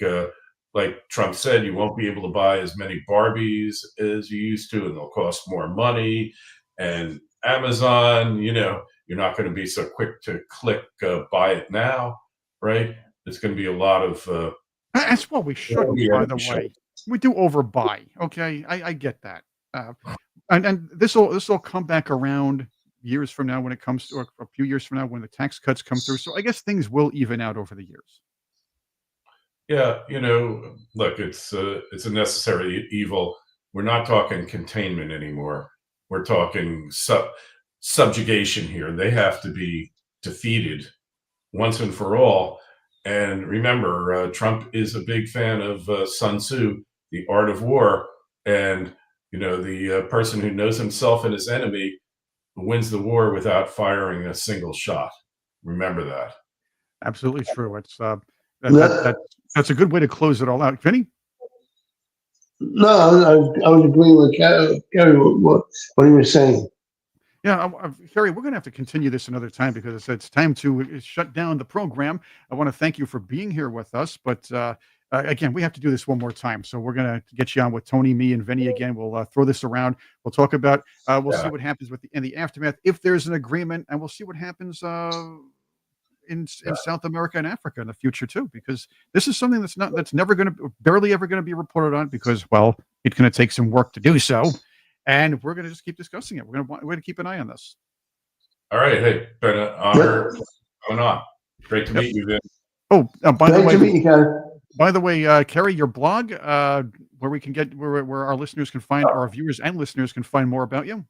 Trump said, you won't be able to buy as many Barbies as you used to, and they'll cost more money. And Amazon, you're not going to be so quick to click buy it now, right? It's going to be a lot of. That's what we shouldn't, by the way. We do overbuy. Okay, I get that. And this will come back around years from now when it comes to, or a few years from now when the tax cuts come through. So I guess things will even out over the years. Yeah, look, it's a necessary evil. We're not talking containment anymore. We're talking subjugation here. They have to be defeated once and for all. And remember, Trump is a big fan of Sun Tzu, The Art of War. And, the person who knows himself and his enemy wins the war without firing a single shot. Remember that. Absolutely true. It's that's a good way to close it all out. Vinny? No, I was agreeing with Kerry, what he was saying. Yeah, Kerry, we're going to have to continue this another time because it's time to shut down the program. I want to thank you for being here with us, but again, we have to do this one more time. So we're going to get you on with Tony, me, and Vinny again. We'll throw this around. We'll talk about. We'll see what happens in the aftermath, if there's an agreement, and we'll see what happens in South America and Africa in the future too, because this is something that's barely ever going to be reported on, because, well, it's going to take some work to do so. And we're going to just keep discussing it. We're going to keep an eye on this. All right. Hey, been an honor coming on. Great to meet you, Vin. Oh, by the way, to meet you, Kerry. By the way, Kerry, your blog, where we can get where our listeners can find, our viewers and listeners can find more about you.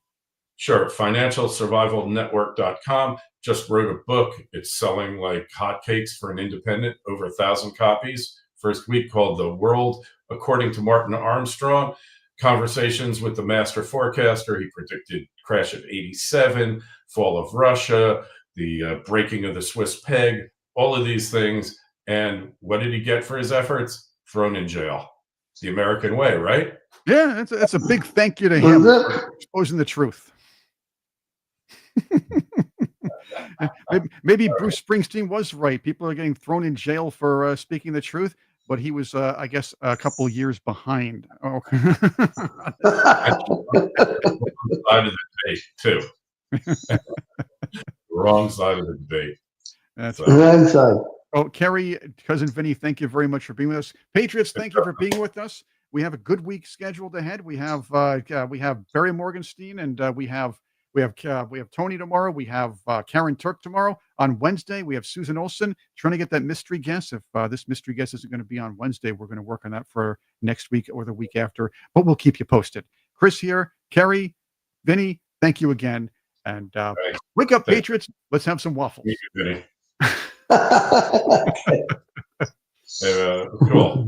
Sure. FinancialSurvivalNetwork.com. Just wrote a book. It's selling like hotcakes for an independent, over 1,000 copies. First week, called The World According to Martin Armstrong. Conversations with the master forecaster. He predicted crash of 87, fall of Russia, the breaking of the Swiss peg, all of these things. And what did he get for his efforts? Thrown in jail. The American way, right? Yeah, that's a big thank you to him for exposing the truth. Maybe Bruce Springsteen was right. People are getting thrown in jail for speaking the truth, but he was, I guess, a couple years behind. Oh. Side of the debate, too. Wrong side of the debate. That's Wrong side. Oh, Kerry, cousin Vinny, thank you very much for being with us. Patriots, thank you for being with us. We have a good week scheduled ahead. We have Barry Morgenstein, and we have Tony tomorrow. We have Karen Turk tomorrow. On Wednesday, we have Susan Olson trying to get that mystery guest. If this mystery guest isn't going to be on Wednesday, we're going to work on that for next week or the week after. But we'll keep you posted. Chris here, Kerry, Vinny, thank you again. And wake up, Patriots. Let's have some waffles. Thank you, Vinny. Cool.